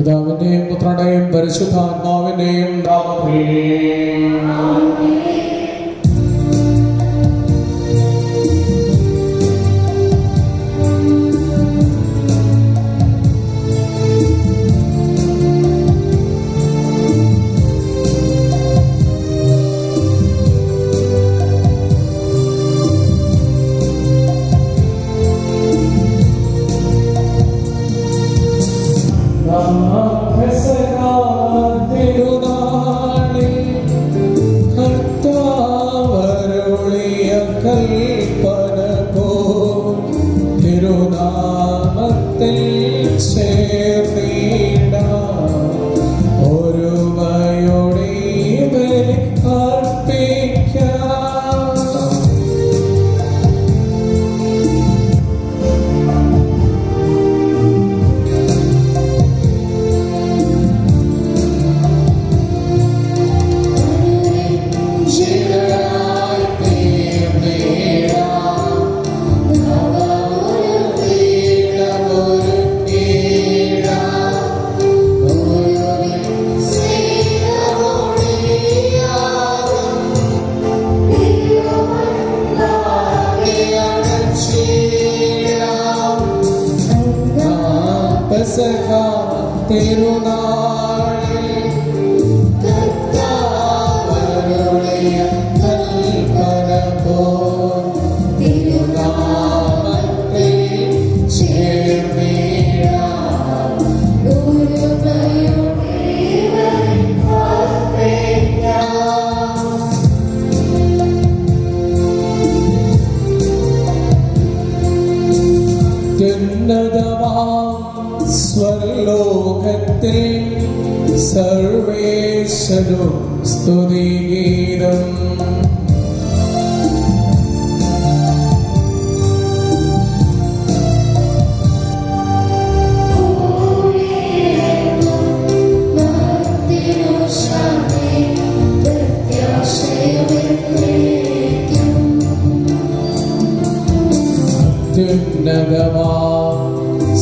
പിതാവിന്റെയും പുത്രന്റെയും പരിശുദ്ധാത്മാവിന്റെയും നാമത്തിൽ സ്വർലോകത്തിൽ സർവേശ്വരും സ്തുതിഗീതം.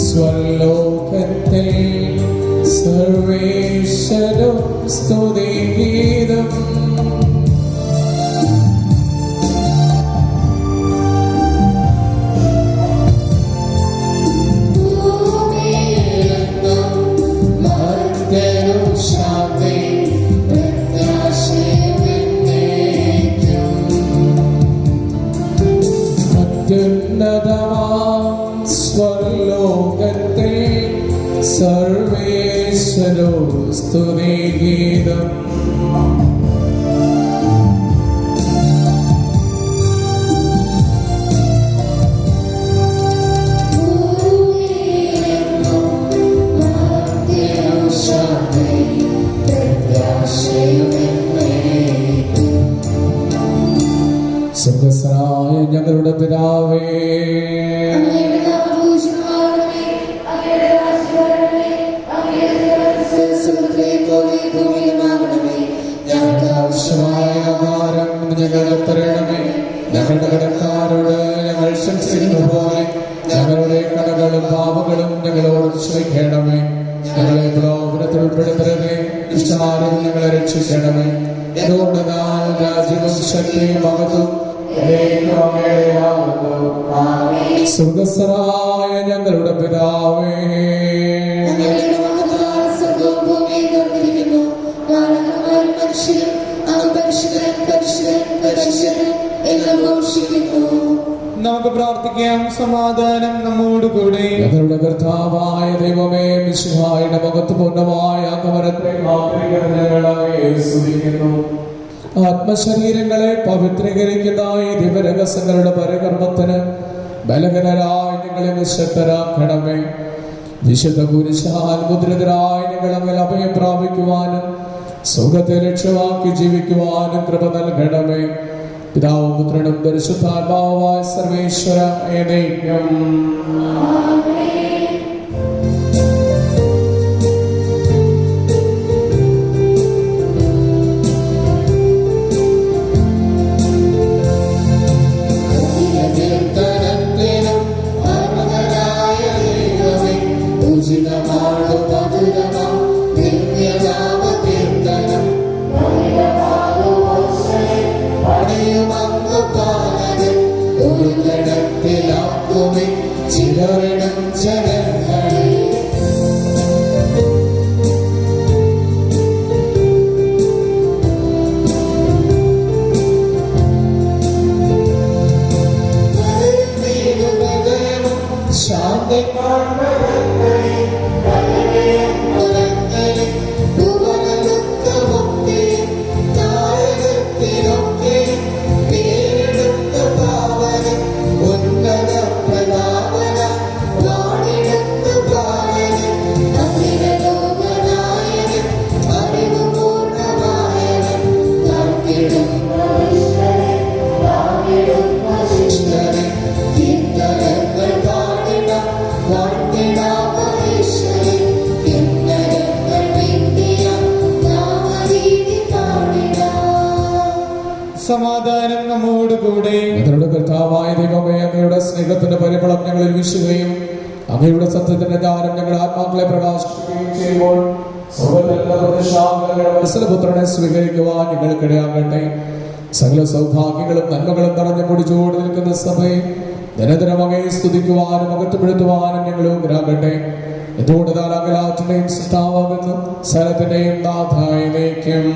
സ്വർലോകത്തിൽ സർവേശ്വരും സ്തുതിഗീതം. സ്വർലോകത്തിൽ സർവേശ്വരോ സ്തുതിഗീതം. സ്വർഗ്ഗസ്ഥനായ ഞങ്ങളുടെ പിതാവേ, ഞങ്ങൾക്ക് ആവശ്യമായ ആഹാരം ഞങ്ങൾക്ക് തരണമേ. ഞങ്ങളുടെ കടക്കാരോട് ഞങ്ങൾ ക്ഷമിച്ചിരുന്ന പോലെ ഞങ്ങളുടെ കടകളും പാപങ്ങളും ഞങ്ങളോട് ക്ഷമിക്കണമേ. ഞങ്ങളെ പ്രലോഭനത്തിൽ ഉൾപ്പെടുത്തരുതേ, ദുഷ്ടാരിൽ ഞങ്ങളെ രക്ഷിക്കണമേ. എന്തുകൊണ്ടെന്നാൽ രാജ്യവും ശക്തിയും മഹത്വവും സ്വർഗ്ഗസ്ഥനായ ഞങ്ങളുടെ പിതാവേ, നമുക്ക് പ്രാർത്ഥിക്കാം. സമാധാനം നമ്മോടുകൂടെ. ഞങ്ങളുടെ കർത്താവായ ദൈവമേ, മിശിഹായുടെ മഹത്വപൂർണ്ണമായ ആഗമനത്തെ സ്തുതിക്കുന്നു. ആത്മശരീരങ്ങളെ പവിത്രീകരിക്കുന്ന ഈ ദിവരഹസ്യങ്ങളുടെ പരകർമ്മത്തിന് ബലഹീനരായ ഞങ്ങളെ നിശക്തരാക്കണമേ. വിശുദ്ധ കുരിശാൽ മുദ്രിതരായ ഞങ്ങളെ അഭയം പ്രാപിക്കുവാനും സുഖത്തെ ലക്ഷ്യമാക്കി ജീവിക്കുവാനും കൃപ നൽകണമേ. പിതാവും പുത്രനും പരിശുദ്ധാത്മാവുമായ സർവേശ്വര എന്നേക്കും. ഉചിതമാണു മധുരമാ സമാധാനം നമ്മോട് കൂടെ. ഞങ്ങളുടെ കർത്താവായ ദൈവമേ, അങ്ങയുടെ സ്നേഹത്തിന്റെ പരിമളം ഞങ്ങളിൽ വീശുകയും അങ്ങയുടെ സത്യത്തിന്റെ ജ്ഞാനം ഞങ്ങളുടെ ആത്മാക്കളെ പ്രകാശിപ്പിക്കുകയും ചെയ്യുമ്പോൾ പുത്രനെ സ്വീകരിക്കുവാൻ ഞങ്ങൾക്കിടയാകട്ടെ. സകല സൗഭാഗ്യങ്ങളും നന്മകളും നിറഞ്ഞു പൊടിച്ചോട് നിൽക്കുന്ന സഭയെ നിരന്തരം അങ്ങയെ സ്തുതിക്കുവാനും അകത്തുപെടുത്തുവാനും ഞങ്ങളും ആകട്ടെ. എന്തുകൊണ്ട് താൻ അകലാറ്റിന്റെയും സൃഷ്ടാവാകുന്നു, സ്ഥലത്തിന്റെയും നാഥായനേക്കും.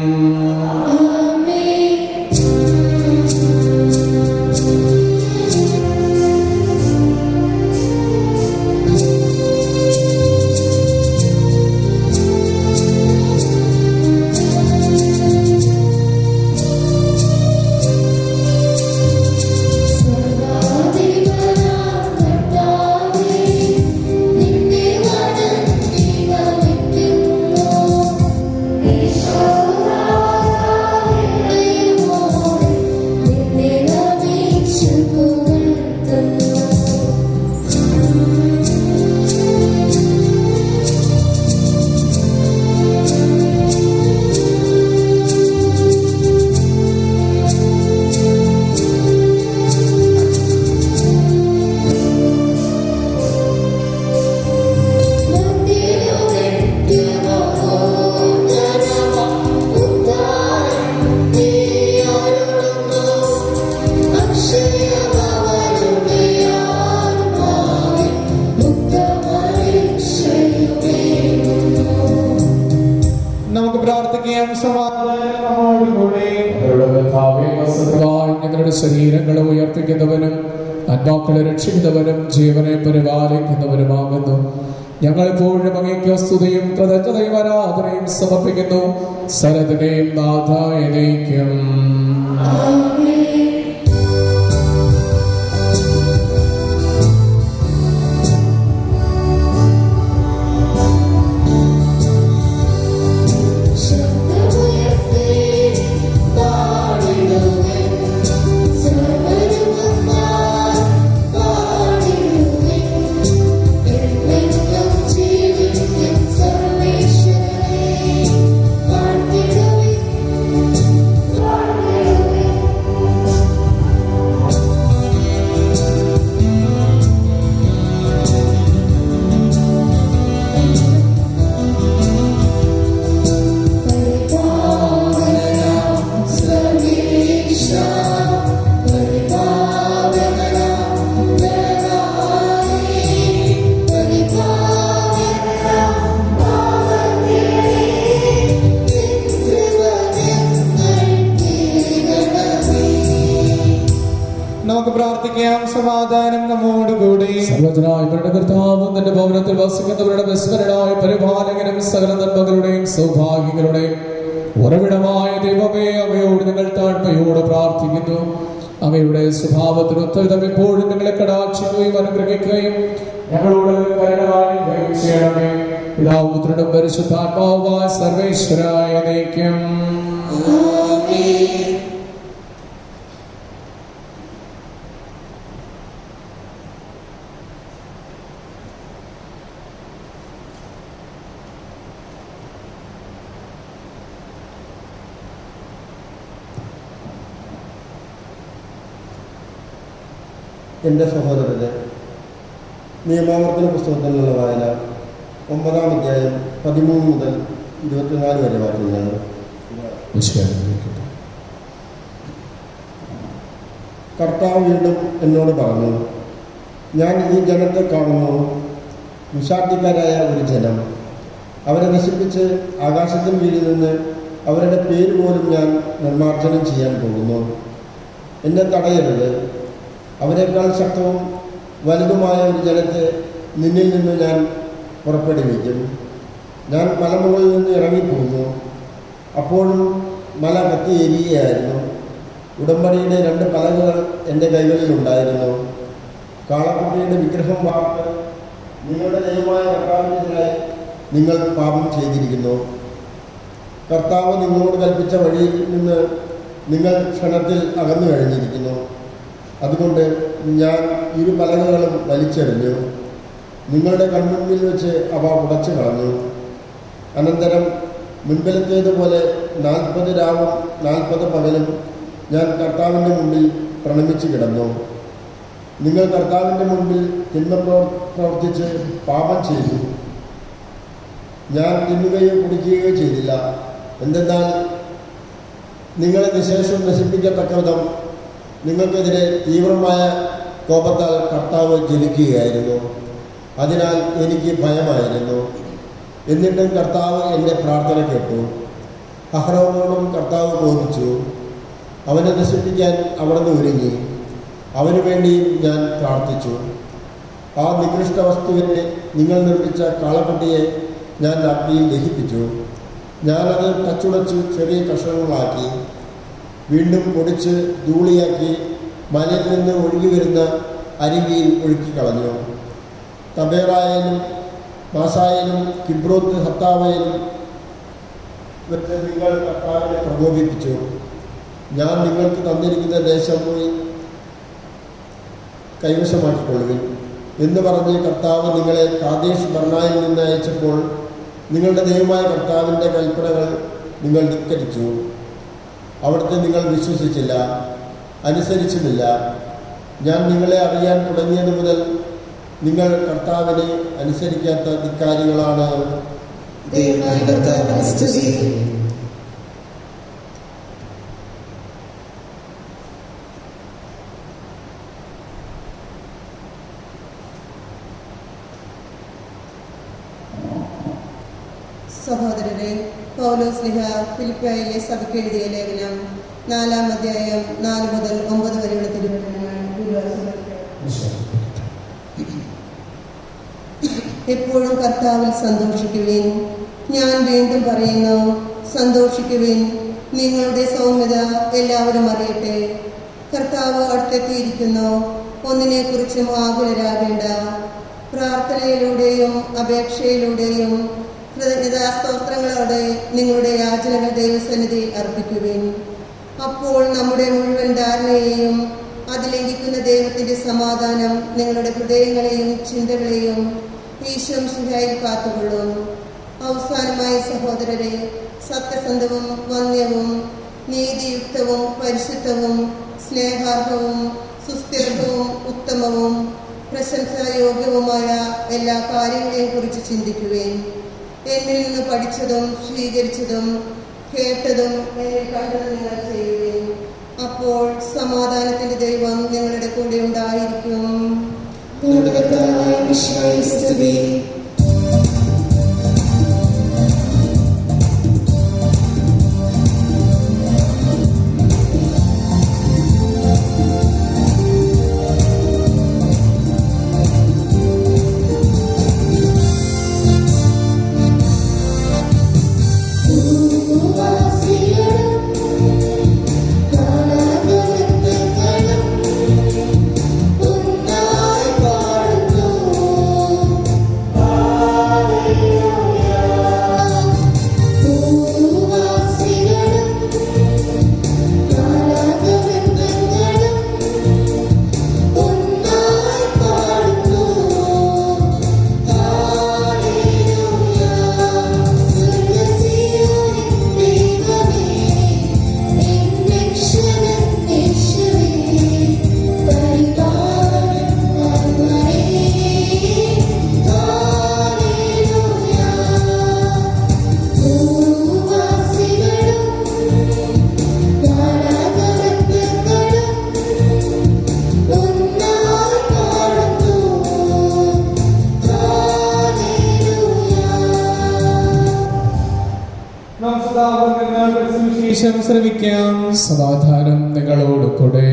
ഞങ്ങളുടെ ശരീരങ്ങളെ ഉയർപ്പിക്കുന്നവനും ആത്മാക്കളെ രക്ഷിക്കുന്നവനും ജീവനെ പരിപാലിക്കുന്നവനുമാകുന്നു. ഞങ്ങളെപ്പോഴും അങ്ങേക്ക് സ്തുതിയും കൃതജ്ഞതയും ആരാധനയും സമർപ്പിക്കുന്നു, സകലത്തിന്റെയും നാഥായനേക്കും. സമാധാനം നമ്മോട് കൂടെ. സർവ്വജ്ഞനായ ഇവരുടെ കർത്താവും തന്റെ ഭവനത്തിൽ വസിക്കുന്നവരുടെ വിസ്മരണായ പരിപാലകനും സകല നന്മകളുടെയും സൗഭാഗ്യങ്ങളുടെയും ഉറവിടമായ ദൈവമേ, അങ്ങയോട് ഞങ്ങൾ താഴ്മയോടെ പ്രാർത്ഥിക്കുന്നു. അങ്ങയുടെ സ്വഭാവത്തിനൊത്തവിധം എപ്പോഴും ഞങ്ങളെ കടാക്ഷിക്കുകയും അനുഗ്രഹിക്കുകയും ഞങ്ങളോട് കരുണ കാണിക്കുകയും ചെയ്യണമേ. പിതാവും പുത്രനും പരിശുദ്ധാത്മാവുമായ സർവേശ്വരായ നയിക്കും. എൻ്റെ സഹോദരരെ, നിയമാവർത്തന പുസ്തകത്തിൽ നിന്നുള്ള വായന 9-ാം അധ്യായം 13 മുതൽ 24 വരെ വായിക്കുന്നതാണ്. കർത്താവ് വീണ്ടും എന്നോട് പറഞ്ഞു, ഞാൻ ഈ ജനത്തെ കാണുന്നു, നിശാബ്ദക്കാരായ ഒരു ജനം. അവരെ നശിപ്പിച്ച് ആകാശത്തിന് കീഴിൽ നിന്ന് അവരുടെ പേര് പോലും ഞാൻ നിർമ്മാർജ്ജനം ചെയ്യാൻ പോകുന്നു. എന്നെ തടയരുത്. അവരെക്കാൾ ശക്തവും വലുതുമായ ഒരു ജനത്തെ നിന്നിൽ നിന്ന് ഞാൻ പുറപ്പെടുവിക്കും. ഞാൻ മലമുകളിൽ നിന്ന് ഇറങ്ങിപ്പോന്നു. അപ്പോഴും മല കത്തിയെരിയുകയായിരുന്നു. ഉടമ്പടിയുടെ 2 പലകകൾ എൻ്റെ കൈകളിലുണ്ടായിരുന്നു. കാളക്കുട്ടിയുടെ വിഗ്രഹം വാർത്ത് നിങ്ങളുടെ ദൈവമായ കർത്താവിനെതിരായി നിങ്ങൾ പാപം ചെയ്തിരിക്കുന്നു. കർത്താവ് നിങ്ങളോട് കൽപ്പിച്ച വഴിയിൽ നിന്ന് നിങ്ങൾ ക്ഷണത്തിൽ അകന്നു കഴിഞ്ഞിരിക്കുന്നു. അതുകൊണ്ട് ഞാൻ 2 പലകകളും വലിച്ചെറിഞ്ഞു. നിങ്ങളുടെ കൺമുൻപിൽ വെച്ച് അവ ഉടച്ചു കളഞ്ഞു. അനന്തരം മുൻപിലത്തേതുപോലെ 40 രാവും 40 പകലും ഞാൻ കർത്താവിൻ്റെ മുമ്പിൽ പ്രണമിച്ച് കിടന്നു. നിങ്ങൾ കർത്താവിൻ്റെ മുൻപിൽ തിന്മ പ്രവർത്തിച്ച് പാപം ചെയ്തു. ഞാൻ തിന്നുകയോ കുടിക്കുകയോ ചെയ്തില്ല. എന്തെന്നാൽ നിങ്ങളെ നിശേഷം നശിപ്പിക്കത്തക്ക വിധം നിങ്ങൾക്കെതിരെ തീവ്രമായ കോപത്താൽ കർത്താവ് ജ്വലിക്കുകയായിരുന്നു. അതിനാൽ എനിക്ക് ഭയമായിരുന്നു. എന്നിട്ടും കർത്താവ് എൻ്റെ പ്രാർത്ഥന കേട്ടു. അഹ്റോനോടും കർത്താവ് കോപിച്ചു. അവനെ നശിപ്പിക്കാൻ അവിടുന്ന് ഒരുങ്ങി. അവനു വേണ്ടിയും ഞാൻ പ്രാർത്ഥിച്ചു. ആ നികൃഷ്ട വസ്തുവിനെ നിങ്ങൾ നിർമ്മിച്ച കാളക്കുട്ടിയെ ഞാൻ അഗ്നിയിൽ ദഹിപ്പിച്ചു. ഞാനത് തച്ചുടച്ച് ചെറിയ കഷണങ്ങളാക്കി വീണ്ടും പൊടിച്ച് ധൂളിയാക്കി മലയിൽ നിന്ന് ഒഴുകി വരുന്ന അരുവിയിൽ ഒഴുക്കിക്കളഞ്ഞു. തബേറായാലും മാസായാലും കിബ്രോത്ത് ഹത്താവയിലും വെച്ച് നിങ്ങൾ കർത്താവിനെ പ്രകോപിപ്പിച്ചു. ഞാൻ നിങ്ങൾക്ക് തന്നിരിക്കുന്ന ദേശം പോയി കൈവശമാക്കിക്കൊള്ളുവിൻ എന്ന് പറഞ്ഞ് കർത്താവ് നിങ്ങളെ കാദേശ് ബർണായിൽ നിന്ന് അയച്ചപ്പോൾ നിങ്ങളുടെ ദൈവമായ കർത്താവിൻ്റെ കൽപ്പനകൾ നിങ്ങൾ ധിക്കരിച്ചു. അവിടുത്തെ നിങ്ങൾ വിശ്വസിച്ചില്ല, അനുസരിച്ചുമില്ല. ഞാൻ നിങ്ങളെ അറിയാൻ തുടങ്ങിയത് മുതൽ നിങ്ങൾ കർത്താവിനെ അനുസരിക്കാത്ത ധിക്കാരികളാണ്. സഹോദരരെ, പൗലോസ്ലിഹ ഫിലിപ്പിയിലെ സഭയ്ക്ക് എഴുതിയ ലേഖനം 4-ാം അധ്യായം 4 മുതൽ 9 വരെയുള്ള തിരുവചനങ്ങൾ. എപ്പോഴും കർത്താവിൽ സന്തോഷിക്കുവിൻ. ഞാൻ വീണ്ടും പറയുന്നു, സന്തോഷിക്കുവിൻ. നിങ്ങളുടെ സൗമ്യത എല്ലാവരും അറിയട്ടെ. കർത്താവ് അടുത്തെത്തിയിരിക്കുന്നു. ഒന്നിനെക്കുറിച്ചും ആകുലരാകേണ്ട. പ്രാർത്ഥനയിലൂടെയും അപേക്ഷയിലൂടെയും കൃതജ്ഞതാസ്തോത്രങ്ങളോടെ നിങ്ങളുടെ യാചനകൾ ദൈവസന്നിധിയിൽ അർപ്പിക്കുവിൻ. അപ്പോൾ നമ്മുടെ മുഴുവൻ ധാരണയെയും അതിലംഘിക്കുന്ന ദൈവത്തിന്റെ സമാധാനം നിങ്ങളുടെ ഹൃദയങ്ങളെയും ചിന്തകളെയും ഈശോമിശിഹായിൽ കാത്തുകൊള്ളും. അവസാനമായി സഹോദരരെ, സത്യസന്ധവും വന്യവും നീതിയുക്തവും പരിശുദ്ധവും സ്നേഹാർഹവും സുസ്ഥിരവും ഉത്തമവും പ്രശംസായോഗ്യവുമായ എല്ലാ കാര്യങ്ങളെയും കുറിച്ച് ചിന്തിക്കുവേൻ. എന്നിൽ നിന്ന് പഠിച്ചതും സ്വീകരിച്ചതും കേട്ടതും എന്നിൽ കണ്ടതും നിങ്ങൾ ചെയ്യുവേൻ. അപ്പോൾ സമാധാനത്തിന്റെ ദൈവം നിങ്ങളുടെ കൂടെ ഉണ്ടായിരിക്കും. ശ്രമിക്കാം. സമാധാനം നിങ്ങളോട് കൂടെ.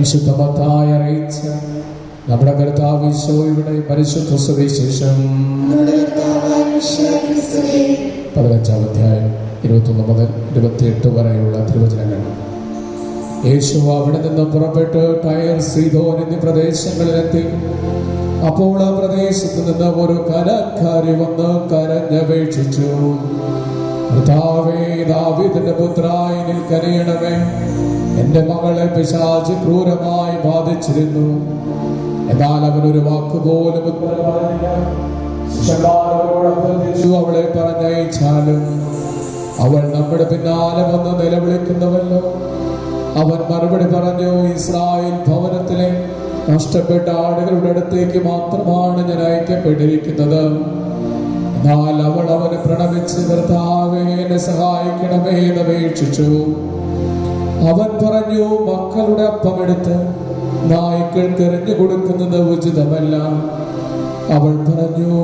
വിശുദ്ധ മത്തായി അറിയിച്ച നമ്മുടെ കർത്താവ് ഈശോയുടെ പരിശുദ്ധ സുവിശേഷം 15-ാം അധ്യായം 21 മുതൽ 28 വരെയുള്ള തിരുവചനങ്ങൾ. യേശു അവിടെ നിന്ന് പുറപ്പെട്ട് ടയർ, സീദോൻ എന്നീ പ്രദേശങ്ങളിലെത്തി. അപ്പോൾ ആ പ്രദേശത്ത് നിന്ന് ഒരു കനാൻകാരി വന്ന് കരഞ്ഞപേക്ഷിച്ചു, കർത്താവേ, ദാവീദിന്റെ പുത്രായ എന്നിൽ കനിയണമേ, എന്റെ മകളെ പിശാച് ക്രൂരമായി ബാധിച്ചിരുന്നു. എന്നാൽ അവനൊരു വാക്കുപോലും ഉത്തരം പറഞ്ഞില്ല. ശിഷ്യന്മാർ അവരോട് അഭ്യർത്ഥിച്ചു, അവളെ പറഞ്ഞയച്ചാലും അവൾ നമ്മുടെ പിന്നാലെ വന്ന് നിലവിളിക്കുന്നുവല്ലോ. അവൻ മറുപടി പറഞ്ഞു, ഇസ്രായേൽ ഭവനത്തിലെ നഷ്ടപ്പെട്ട ആടുകളുടെ അടുത്തേക്ക് മാത്രമാണ് ഞാൻ അയക്കപ്പെട്ടിരിക്കുന്നത്. എന്നാൽ അവൾ അവന് പ്രണമിച്ച്, കർത്താവേ, എന്നെ സഹായിക്കണമേ എന്ന് അപേക്ഷിച്ചു. അവൻ പറഞ്ഞു, മക്കളുടെ അപ്പമെടുത്ത് നായ്ക്കൾക്ക് എറിഞ്ഞു കൊടുക്കുന്നത് ഉചിതമല്ല. അവൾ പറഞ്ഞു,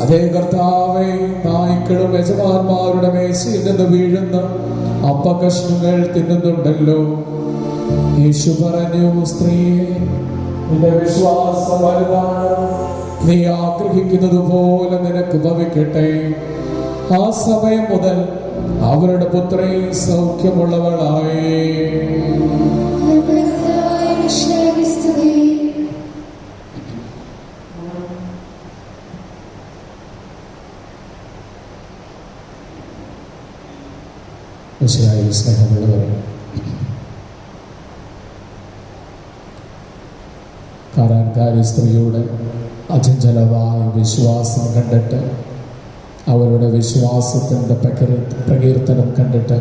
അതേ കർത്താവേ, നായ്ക്കളും യജമാന്മാരുടെ മേശയിൽ നിന്ന് വീഴുന്ന അപ്പകഷ്ണങ്ങൾ തിന്നുന്നുണ്ടല്ലോ. യേശു പറഞ്ഞു, സ്ത്രീയെ, നിന്റെ വിശ്വാസം വലുതാണ്, നീ ആഗ്രഹിക്കുന്നത് പോലെ നിനക്ക് ഭവിക്കട്ടെ. ആ സമയം മുതൽ അവരുടെ പുത്രി സൗഖ്യമുള്ളവളായി. സ്നേഹമുള്ളവരെ, കാരാൻകാരി സ്ത്രീയുടെ അചഞ്ചലമായ വിശ്വാസം കണ്ടിട്ട്, അവരുടെ വിശ്വാസത്തിൻ്റെ പ്രകീർത്തനം കണ്ടിട്ട്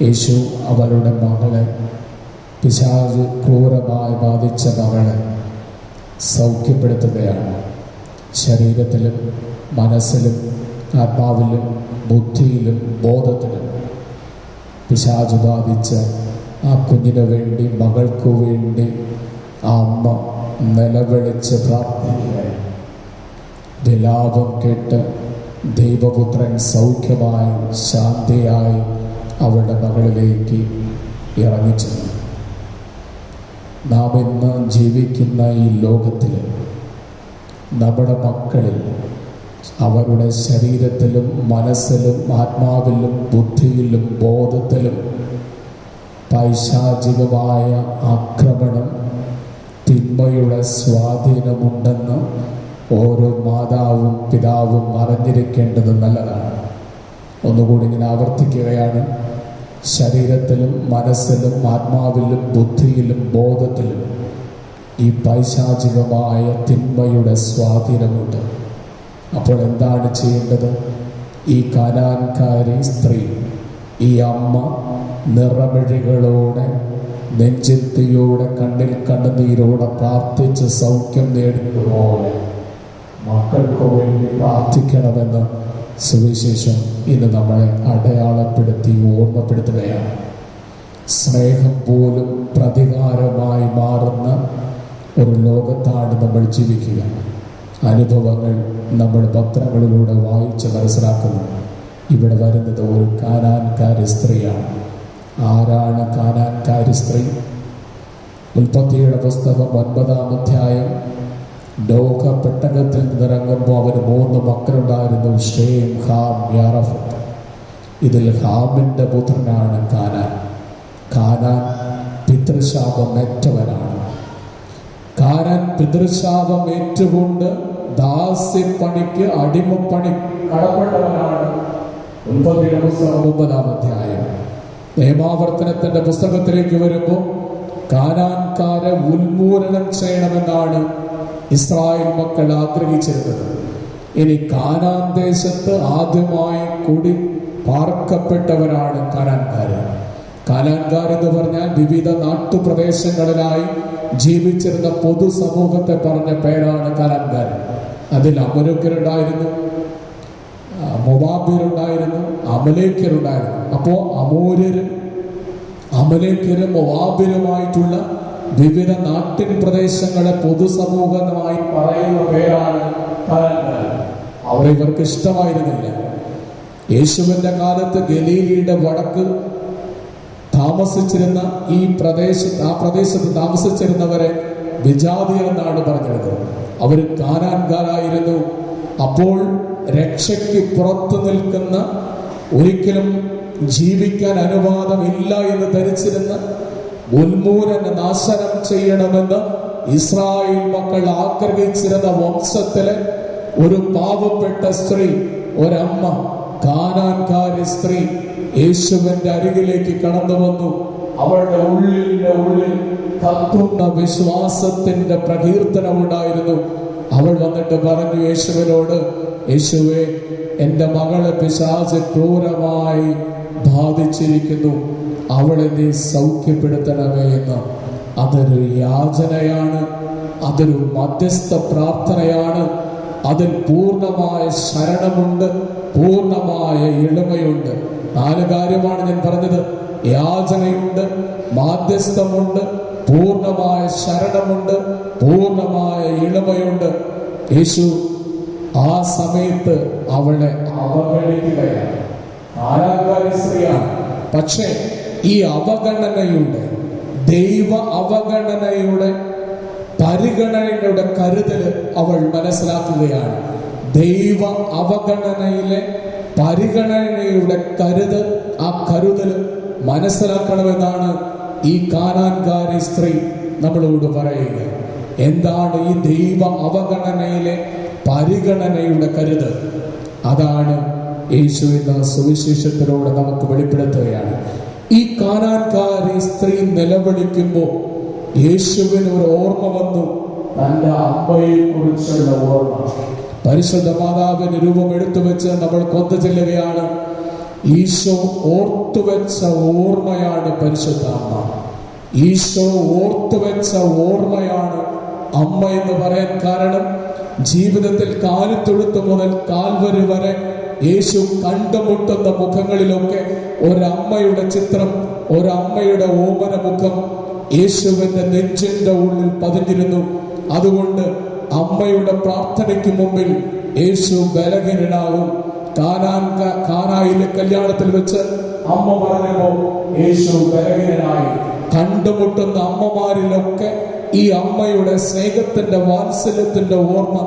യേശു അവളുടെ മകളെ, പിശാച് ക്രൂരമായി ബാധിച്ച മകളെ സൗഖ്യപ്പെടുത്തുകയാണ്. ശരീരത്തിലും മനസ്സിലും ആത്മാവിലും ബുദ്ധിയിലും ബോധത്തിലും പിശാച് ബാധിച്ച ആ കുഞ്ഞിനു വേണ്ടി, മകൾക്കു വേണ്ടി ആ അമ്മ നിലവിളിച്ച് പ്രാർത്ഥിക്കുകയാണ്. വിലാപം കേട്ട് ദൈവപുത്രൻ സൗഖ്യമായി ശാന്തിയായി അവളുടെ മകളിലേക്ക് ഇറങ്ങിച്ചെന്നു. നാം ഇന്ന് ജീവിക്കുന്ന ഈ ലോകത്തിൽ നമ്മുടെ മക്കളിൽ, അവരുടെ ശരീരത്തിലും മനസ്സിലും ആത്മാവിലും ബുദ്ധിയിലും ബോധത്തിലും പൈശാചികമായ ആക്രമണം, തിന്മയുടെ സ്വാധീനമുണ്ടെന്ന് ഓരോ മാതാവും പിതാവും അറിഞ്ഞിരിക്കേണ്ടത് നല്ലതാണ്. ഒന്നുകൂടി ഞാൻ ആവർത്തിക്കുകയാണ്. ശരീരത്തിലും മനസ്സിലും ആത്മാവിലും ബുദ്ധിയിലും ബോധത്തിലും ഈ പൈശാചികമായ തിന്മയുടെ സ്വാധീനമുണ്ട്. അപ്പോൾ എന്താണ് ചെയ്യേണ്ടത്? ഈ കാനാൻകാരി സ്ത്രീ, ഈ അമ്മ നിറമിഴികളോടെ, നെഞ്ചിത്തിയോടെ, കണ്ണിൽ കണ്ണുനീരോടെ പ്രാർത്ഥിച്ച് സൗഖ്യം നേടുന്നതുപോലെ മക്കൾക്ക് വേണ്ടി പ്രാർത്ഥിക്കണമെന്ന് സുവിശേഷം ഇന്ന് നമ്മളെ അടയാളപ്പെടുത്തി ഓർമ്മപ്പെടുത്തുകയാണ്. സ്നേഹം പോലും പ്രതികാരമായി മാറുന്ന ഒരു ലോകത്താണ് നമ്മൾ ജീവിക്കുക. അനുഭവങ്ങൾ നമ്മൾ പത്രങ്ങളിലൂടെ വായിച്ച് മനസ്സിലാക്കുന്നു. ഇവിടെ വരുന്നത് ഒരു കാനാൻകാരി സ്ത്രീയാണ്. ആരാണ് കാനാൻകാരി സ്ത്രീ? ഉൽപ്പത്തിയുടെ പുസ്തകം 9-ാം അധ്യായം. നോഹ പെട്ടകത്തിൽ നിന്നിറങ്ങുമ്പോൾ അവന് 3 മക്കളുണ്ടായിരുന്നു, ഷേം, ഹാം, യാറഫത്ത്. ഇതിൽ ഹാമിൻ്റെ പുത്രനാണ് കാനാൻ. കാനാൻ പിതൃശാപമേറ്റവനാണ്. കാനാൻ പിതൃശാപം ഏറ്റുകൊണ്ട് ദാസ്യപ്പണിക്ക്, അടിമപ്പണി കടപ്പെട്ടവനാണ്. ഉൽപ്പത്തിയുടെ പുസ്തകം 9-ാം അധ്യായം. നിയമാവർത്തനത്തിന്റെ പുസ്തകത്തിലേക്ക് വരുമ്പോൾ കാനാൻകാരെ ഉന്മൂലനം ചെയ്യണമെന്നാണ് ഇസ്രായേൽ മക്കൾ ആഗ്രഹിച്ചിരുന്നത്. ഇനി കാനാൻ ദേശത്ത് ആദ്യമായി കുടി പാർക്കപ്പെട്ടവരാണ് കാനാൻകാര്. കാനാൻകാർ എന്ന് പറഞ്ഞാൽ വിവിധ നാട്ടുപ്രദേശങ്ങളിലായി ജീവിച്ചിരുന്ന പൊതുസമൂഹത്തെ പറഞ്ഞ പേരാണ് കാനാൻകാർ. അതിൽ അമരൂക്യരുണ്ടായിരുന്നു, മൊവാബ്യരുണ്ടായിരുന്നു, അമലേക്യരുണ്ടായിരുന്നു. അപ്പോൾ അമലേക്യരും മൊവാബ്യരുമായിട്ടുള്ള വിവിധ നാട്ടിൻ പ്രദേശങ്ങളെ പൊതുസമൂഹമായി പറയുന്ന പേരാണ് കാനാൻകാർ. അവർ ഇവർക്ക് ഇഷ്ടമായിരുന്നില്ല. യേശുവിന്റെ കാലത്ത് ഗലീലയുടെ വടക്ക് താമസിച്ചിരുന്ന ആ പ്രദേശത്ത് താമസിച്ചിരുന്നവരെ വിജാതിയർ എന്നാണ് പറഞ്ഞത്. അവർ കാനാൻകാരായിരുന്നു. അപ്പോൾ രക്ഷയ്ക്ക് പുറത്തു നിൽക്കുന്ന, ഒരിക്കലും ജീവിക്കാൻ അനുവാദമില്ല എന്ന് ധരിച്ചിരുന്ന, ഉന്മൂലന നാശനം ചെയ്യണമെന്ന് ഇസ്രായേൽ മക്കൾ ആഗ്രഹിച്ചിരുന്ന വംശത്തിലെ ഒരു പാവപ്പെട്ട സ്ത്രീ, ഒരമ്മ, കാനാൻകാരി സ്ത്രീ യേശുവിന്റെ അരികിലേക്ക് കടന്നു വന്നു. അവളുടെ ഉള്ളിൽ കത്തുന്ന വിശ്വാസത്തിന്റെ പ്രകീർത്തനം ഉണ്ടായിരുന്നു. അവൾ വന്നിട്ട് പറഞ്ഞു യേശുവിനോട്, യേശുവേ, എൻ്റെ മകളെ പിശാച് ക്രൂരമായി ബാധിച്ചിരിക്കുന്നു, അവളെ നീ സൗഖ്യപ്പെടുത്തണമേ എന്ന്. അതൊരു യാചനയാണ്, അതൊരു മധ്യസ്ഥ പ്രാർത്ഥനയാണ്. അതിൽ പൂർണ്ണമായ ശരണമുണ്ട്, പൂർണ്ണമായ എളിമയുണ്ട്. 4 കാര്യമാണ് ഞാൻ പറഞ്ഞത്. യാചനയുണ്ട്, മാധ്യസ്ഥമുണ്ട്, പൂർണ്ണമായ ശരണമുണ്ട്, പൂർണ്ണമായ എളിമയുണ്ട്. യേശു ആ സമയത്ത് അവളെ അവഗണിക്കുകയാണ്. ആരാധകാരി സ്ത്രീയാണ്. പക്ഷേ ഈ അവഗണനയുടെ, ദൈവ അവഗണനയുടെ, പരിഗണനയുടെ കരുതൽ അവൾ മനസ്സിലാക്കുകയാണ്. ദൈവ അവഗണനയിലെ പരിഗണനയുടെ കരുതൽ, ആ കരുതൽ മനസ്സിലാക്കണമെന്നാണ് ഈ കാനാൻകാരി സ്ത്രീ നമ്മളോട് പറയുക. എന്താണ് ഈ ദൈവ അവഗണനയിലെ പരിഗണനയുടെ കരുതൽ? അതാണ് യേശു എന്ന സുവിശേഷത്തിലൂടെ നമുക്ക് വെളിപ്പെടുത്തുകയാണ്. ഈ കാനാൻകാരി സ്ത്രീ നിലവിളിക്കുമ്പോൾ യേശുവിന് ഒരു ഓർമ്മ വന്നു, തന്റെ അമ്മയെ കുറിച്ചുള്ള ഓർമ്മ. പരിശുദ്ധ മാതാവിന്റെ രൂപം എടുത്തു വെച്ച് നമ്മൾ കൊന്ത ചെല്ലുകയാണ്. ഈശോ ഓർത്തുവെച്ച ഓർമ്മയാണ് പരിശുദ്ധ അമ്മ. ഈശോ ഓർത്തുവെച്ച ഓർമ്മയാണ് അമ്മ എന്ന് പറയാൻ കാരണം, ജീവിതത്തിൽ കാലിത്തൊഴുത്ത് മുതൽ കാൽവരി വരെ യേശു കണ്ടുമുട്ടുന്ന മുഖങ്ങളിലൊക്കെ ഒരമ്മയുടെ ചിത്രം, ഒരമ്മയുടെ ഓമന മുഖം യേശുവിന്റെ നെഞ്ചിന്റെ ഉള്ളിൽ പതിഞ്ഞിരുന്നു. അതുകൊണ്ട് അമ്മയുടെ പ്രാർത്ഥനയ്ക്ക് മുമ്പിൽ യേശു ബലഹീനനാകും. കാനായിലെ കല്യാണത്തിൽ വെച്ച് അമ്മ പറഞ്ഞപ്പോ യേശു ബലഹീനനായി. കണ്ടുമുട്ടുന്ന അമ്മമാരിലൊക്കെ ഈ അമ്മയുടെ സ്നേഹത്തിന്റെ, വാത്സല്യത്തിന്റെ ഓർമ്മ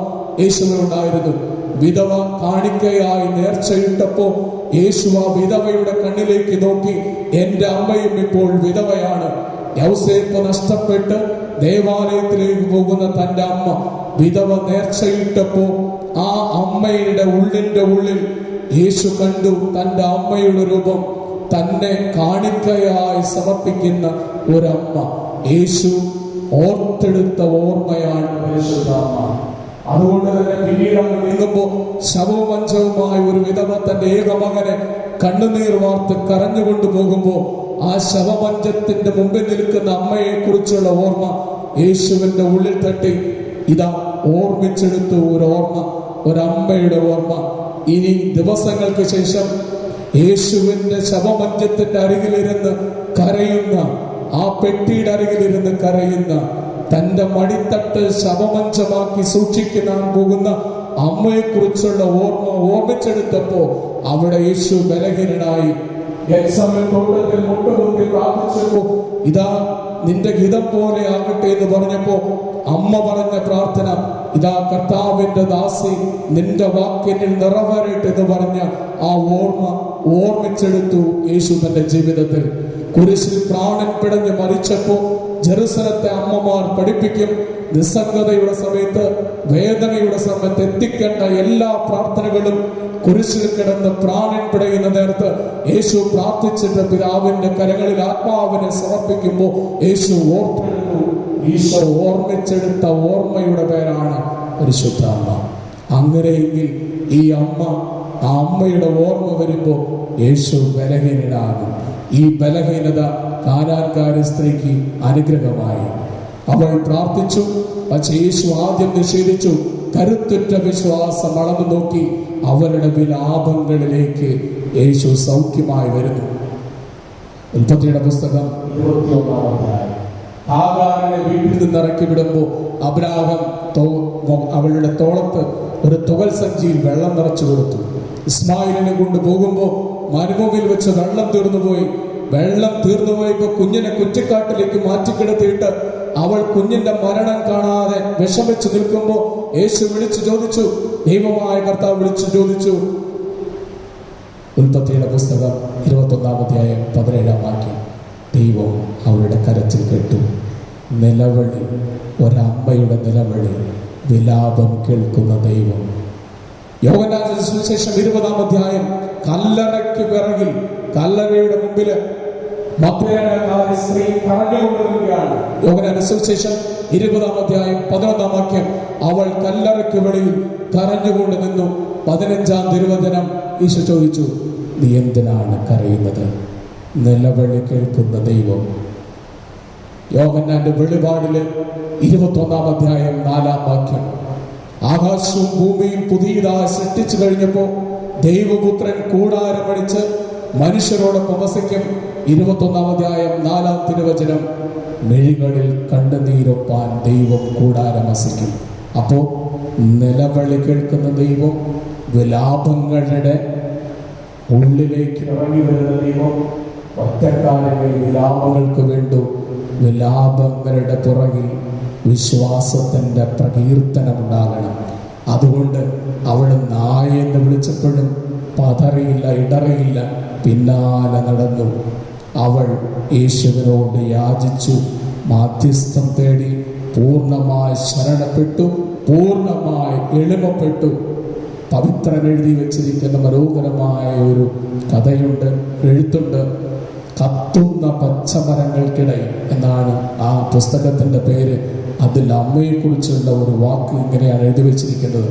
യേശുവിനുണ്ടായിരുന്നു. വിധവ കാണിക്കയായി നേർച്ചയിട്ടപ്പോ യേശു ആ വിധവയുടെ കണ്ണിലേക്ക് നോക്കി, എന്റെ അമ്മയും ഇപ്പോൾ വിധവയാണ്. യൗസേപ്പ് നഷ്ടപ്പെട്ട് ദേവാലയത്തിലേക്ക് പോകുന്ന തന്റെ അമ്മ വിധവ നേർച്ചയിട്ടപ്പോ ആ അമ്മയുടെ ഉള്ളിന്റെ ഉള്ളിൽ യേശു കണ്ടു തന്റെ അമ്മയുടെ രൂപം. തന്നെ കാണിക്കയായി സമർപ്പിക്കുന്ന ഒരമ്മ. യേശു ഓർത്തെടുത്ത ഓർമ്മയാണ് പരിശുദ്ധ അമ്മ. അതുകൊണ്ട് തന്നെ പിന്നീട് അങ്ങ് നീങ്ങുമ്പോ ശവമഞ്ചവുമായി ഒരു വിധവ തന്റെ ഏകമകനെ കണ്ണുനീർ വാർത്ത് കരഞ്ഞുകൊണ്ടു പോകുമ്പോ ആ ശവമഞ്ചത്തിന്റെ മുമ്പിൽ നിൽക്കുന്ന അമ്മയെ കുറിച്ചുള്ള ഓർമ്മ യേശുവിന്റെ ഉള്ളിൽ തട്ടി. ഇതാ ഓർമ്മിച്ചെടുത്തു ഒരു ഓർമ്മ, ഒരമ്മയുടെ ഓർമ്മ. ഇനി ദിവസങ്ങൾക്ക് ശേഷം യേശുവിന്റെ ശവമഞ്ചത്തിന്റെ അരികിലിരുന്ന് കരയുന്ന, ആ പെട്ടിയുടെ അരികിലിരുന്ന് കരയുന്ന, തന്റെ മടിത്തട്ട് ശവമഞ്ചമാക്കി സൂക്ഷിക്കാൻ പോകുന്ന അമ്മയെ കുറിച്ചുള്ള ഓർമ്മ ഓർമ്മിച്ചെടുത്തപ്പോ അവിടെ യേശു ബലഹീനനായി. തോട്ടത്തിൽ മുട്ടുകുത്തി പ്രാർത്ഥിച്ചപ്പോ ഇതാ നിന്റെ ഹിതം പോലെ ആകട്ടെ എന്ന് പറഞ്ഞപ്പോ അമ്മ പറഞ്ഞ പ്രാർത്ഥന, ഇതാ കർത്താവിന്റെ ദാസി, നിന്റെ വാക്കിനിൽ നിറവേറട്ടെ എന്ന് പറഞ്ഞ ആ ഓർമ്മ ഓർമ്മിച്ചെടുത്തു യേശു തന്റെ ജീവിതത്തിൽ. കുരിശിൽ പ്രാണൻ പിടഞ്ഞ് മരിച്ചപ്പോ ജെറുസലത്തെ അമ്മമാർ പഠിപ്പിക്കും, നിസ്സംഗതയുടെ സമയത്ത്, വേദനയുടെ സമയത്ത് എത്തിക്കേണ്ട എല്ലാ പ്രാർത്ഥനകളും കുരിശിൽ കിടന്ന് പ്രാണൻ പിടയുന്ന നേരത്ത് യേശു പ്രാർത്ഥിച്ചിട്ട് പിതാവിന്റെ കരങ്ങളിൽ ആത്മാവിനെ സമർപ്പിക്കുമ്പോൾ യേശു ഓർത്തെടുത്തു. ഈശോ ഓർമ്മിച്ചെടുത്ത ഓർമ്മയുടെ പേരാണ് പരിശുദ്ധ അമ്മ. അങ്ങനെയെങ്കിൽ ഈ അമ്മ, ആ അമ്മയുടെ ഓർമ്മ വരുമ്പോ യേശു ബലഹീനനാകും. ഈ ബലഹീനത കാനാൻകാരി സ്ത്രീക്ക് അനുഗ്രഹമായി. അവൾ പ്രാർത്ഥിച്ചു, പക്ഷേ യേശു ആദ്യം നിഷേധിച്ചു. കരുത്തുറ്റ വിശ്വാസം അളന്നു നോക്കി അവരുടെ വിലാപങ്ങളിലേക്ക് യേശു സൗഖ്യമായി വരുന്നു. ഉൽപ്പത്തിയുടെ പുസ്തകം 21 ഹാഗാറിനെ വീട്ടിൽ നിന്ന് ഇറക്കി വിടുമ്പോ അബ്രാഹാം അവളുടെ തോളത്ത് ഒരു തുകൽ സഞ്ചിയിൽ വെള്ളം നിറച്ചു കൊടുത്തു. ഇസ്മായിലിനെ കൊണ്ട് പോകുമ്പോ മരുഭൂമിയിൽ വെച്ച് വെള്ളം തീർന്നുപോയി. വെള്ളം തീർന്നുപോയപ്പോ കുഞ്ഞിനെ കുറ്റിക്കാട്ടിലേക്ക് മാറ്റിക്കിടത്തിയിട്ട് അവൾ കുഞ്ഞിന്റെ മരണം കാണാതെ വിഷമിച്ചു നിൽക്കുമ്പോൾ യേശു വിളിച്ചു ചോദിച്ചു, ദൈവമായ കർത്താവ് വിളിച്ചു ചോദിച്ചു. ഉൽപ്പത്തിയുടെ പുസ്തകം 21-ാം അധ്യായം 17-ാം വാക്യം. ദൈവം അവളുടെ കരച്ചിൽ കേട്ടു. നിലവിളി, ഒരമ്മയുടെ നിലവിളി, വിലാപം കേൾക്കുന്ന ദൈവം. യോഹന്നാന്റെ സുവിശേഷം 20-ാം അധ്യായം, കല്ലറയ്ക്ക് പിറകിൽ, കല്ലറയുടെ മുമ്പില് മഗ്ദലേനക്കാരി സ്ത്രീ കരഞ്ഞുകൊണ്ടിരിക്കുകയാണ്. യോഹന്നാന്റെ സുവിശേഷം 20-ാം അധ്യായം 11-ാം വാക്യം, അവൾ കല്ലറയ്ക്ക് വെളിയിൽ കരഞ്ഞുകൊണ്ട് നിന്നു. 15-ാം തിരുവചനം, ഈശോ ചോദിച്ചു, നീ എന്തിനാണ് കരയുന്നത്? നിലവിളി കേൾക്കുന്ന ദൈവം. യോഹന്നാന്റെ വെളിപാടില് 21-ാം അധ്യായം 4-ാം വാക്യം, ആകാശവും ഭൂമിയും പുതിയതായി സൃഷ്ടിച്ചു കഴിഞ്ഞപ്പോ ദൈവപുത്രൻ കൂടാരമടിച്ച് മനുഷ്യരോടൊപ്പം വസിക്കും. 21-ാം അധ്യായം 4-ാം തിരുവചനം, മിഴികളിൽ കണ്ണുനീരൊപ്പാൻ ദൈവം കൂടാരം വസിക്കും. അപ്പോ നിലവിളി കേൾക്കുന്ന ദൈവം, വിലാപങ്ങളുടെ ഉള്ളിലേക്ക് ഇറങ്ങി വരുന്ന ദൈവം. ഒറ്റക്കാലമേ വിലാപങ്ങൾക്ക് വേണ്ടു. വിലാപങ്ങളുടെ പുറകിൽ വിശ്വാസത്തിന്റെ പ്രകീർത്തനമുണ്ടാകണം. അതുകൊണ്ട് അവൾ നായെന്ന് വിളിച്ചപ്പോഴും പതറിയില്ല, ഇടറിയില്ല, പിന്നാലെ നടന്നു. അവൾ യേശുവിനോട് യാചിച്ചു, മാധ്യസ്ഥം തേടി, പൂർണ്ണമായി ശരണപ്പെട്ടു, പൂർണ്ണമായി എളിമപ്പെട്ടു. പവിത്രൻ എഴുതി വെച്ചിരിക്കുന്ന മനോഹരമായ ഒരു കഥയുണ്ട്, എഴുത്തുണ്ട്. കത്തുന്ന പച്ചമരങ്ങൾക്കിടയിൽ എന്നാണ് ആ പുസ്തകത്തിന്റെ പേര്. അതിൽ അമ്മയെക്കുറിച്ചുള്ള ഒരു വാക്ക് ഇങ്ങനെയാണ് എഴുതി വെച്ചിരിക്കുന്നത്: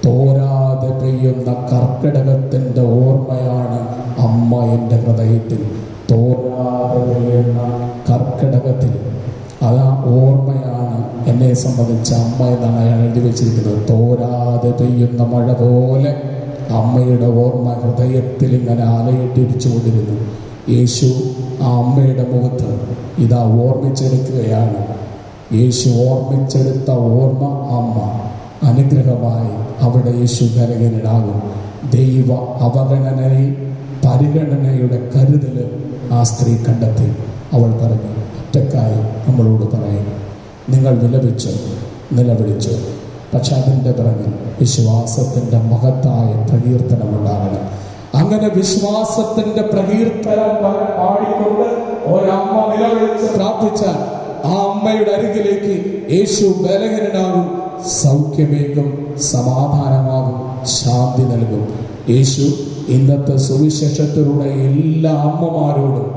തോരാതെ പെയ്യുന്ന കർക്കിടകത്തിന്റെ ഓർമ്മയാണ് അമ്മ എൻ്റെ ഹൃദയത്തിൽ. തോരാതെ പെയ്യുന്ന കർക്കിടകത്തിൽ അതാ ഓർമ്മയാണ് എന്നെ സംബന്ധിച്ച അമ്മ എന്നാണ് അയാൾ എഴുതി വെച്ചിരിക്കുന്നത്. തോരാതെ പെയ്യുന്ന മഴ പോലെ അമ്മയുടെ ഓർമ്മ ഹൃദയത്തിൽ ഇങ്ങനെ അലയിട്ടിടിച്ചുകൊണ്ടിരുന്നു. യേശു ആ അമ്മയുടെ മുഖത്ത് ഇതാ ഓർമ്മിച്ചെടുക്കുകയാണ്. യേശു ഓർമ്മിച്ചെടുത്ത ഓർമ്മ അമ്മ അനുഗ്രഹമായി അവിടെ യേശു ബലഹീനനാകും. ദൈവ അവഗണനയിൽ പരിഗണനയുടെ കരുതല് ആ സ്ത്രീ കണ്ടെത്തി. അവൾ പറഞ്ഞു, ഒറ്റക്കാര്യം നമ്മളോട് പറയും, നിങ്ങൾ വിലപിച്ചോ, നിലവിളിച്ചോ, പക്ഷെ അതിൻ്റെ പിറകിൽ വിശ്വാസത്തിൻ്റെ മഹത്തായ പ്രകീർത്തനമുണ്ടാകണം. അങ്ങനെ വിശ്വാസത്തിന്റെ പ്രകീർത്തനം പാടിക്കൊണ്ട് ഒരമ്മ നിലവിളിച്ച് പ്രാർത്ഥിച്ചാൽ ആ അമ്മയുടെ അരികിലേക്ക് യേശു ബലഹീനനാകും, സൗഖ്യമേകും, സമാധാനമാകും, ശാന്തി നൽകും. യേശു ഇന്നത്തെ സുവിശേഷത്തിലൂടെ എല്ലാ അമ്മമാരോടും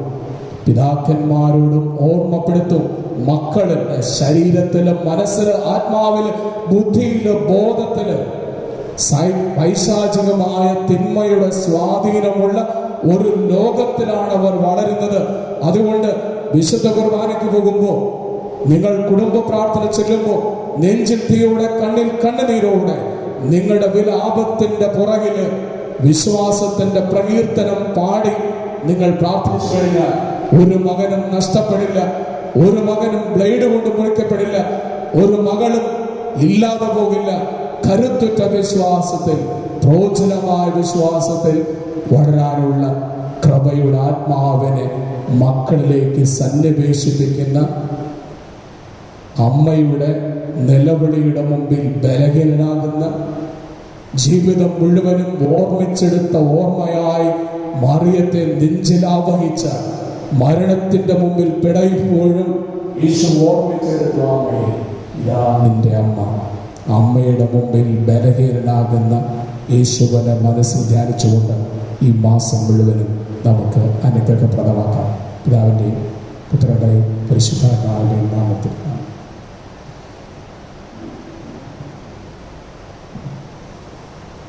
പിതാക്കന്മാരോടും ഓർമ്മപ്പെടുത്തും, മക്കളുടെ ശരീരത്തില്, മനസ്സില്, ആത്മാവില്, ബുദ്ധിയില്, ബോധത്തില് പൈശാചികമായ തിന്മയുടെ സ്വാധീനമുള്ള ഒരു ലോകത്തിലാണ് അവർ വളരുന്നത്. അതുകൊണ്ട് വിശുദ്ധ കുർബാനയ്ക്ക് പോകുമ്പോൾ, നിങ്ങൾ കുടുംബ പ്രാർത്ഥന ചെല്ലുമ്പോൾ, നെഞ്ചിൽ തീയോടെ, കണ്ണിൽ കണ്ണുനീരോടെ നിങ്ങളുടെ വിലാപത്തിന്റെ പുറകില് വിശ്വാസത്തിന്റെ പ്രകീർത്തനം പാടി നിങ്ങൾ പ്രാർത്ഥിച്ചു കഴിഞ്ഞാൽ ഒരു മകനും നഷ്ടപ്പെടില്ല, ഒരു മകനും ബ്ലേഡ് കൊണ്ട് മുറിക്കപ്പെടില്ല, ഒരു മകളും ഇല്ലാതെ പോകില്ല. കരുത്തുറ്റ വിശ്വാസത്തിൽ, പ്രോജ്വലമായ വിശ്വാസത്തിൽ വളരാനുള്ള കൃപയുടെ ആത്മാവിനെ മക്കളിലേക്ക് സന്നിവേശിപ്പിക്കുന്ന അമ്മയുടെ നിലവിളിയുടെ മുമ്പിൽ ബലഹീനനാകുന്ന, ജീവിതം മുഴുവനും ഓർമ്മിച്ചെടുത്ത ഓർമ്മയായി മറിയത്തെ നെഞ്ചിലാവഹിച്ച, മരണത്തിന്റെ മുമ്പിൽ പിടയുമ്പോഴും യേശു ഓർമ്മിച്ചെടുത്തു, അമ്മയെ ഇതാ നിന്റെ അമ്മ. അമ്മയുടെ മുമ്പിൽ ബലഹീനനാകുന്ന യേശുവിനെ മനസ്സിൽ ധ്യാനിച്ചുകൊണ്ട് ഈ മാസം മുഴുവനും നമുക്ക് അനുഗ്രഹപ്രദമാക്കാം. പിതാവിൻ്റെയും പുത്രൻ്റെയും പരിശുദ്ധാത്മാവിൻ്റെയും നാമത്തിൽ.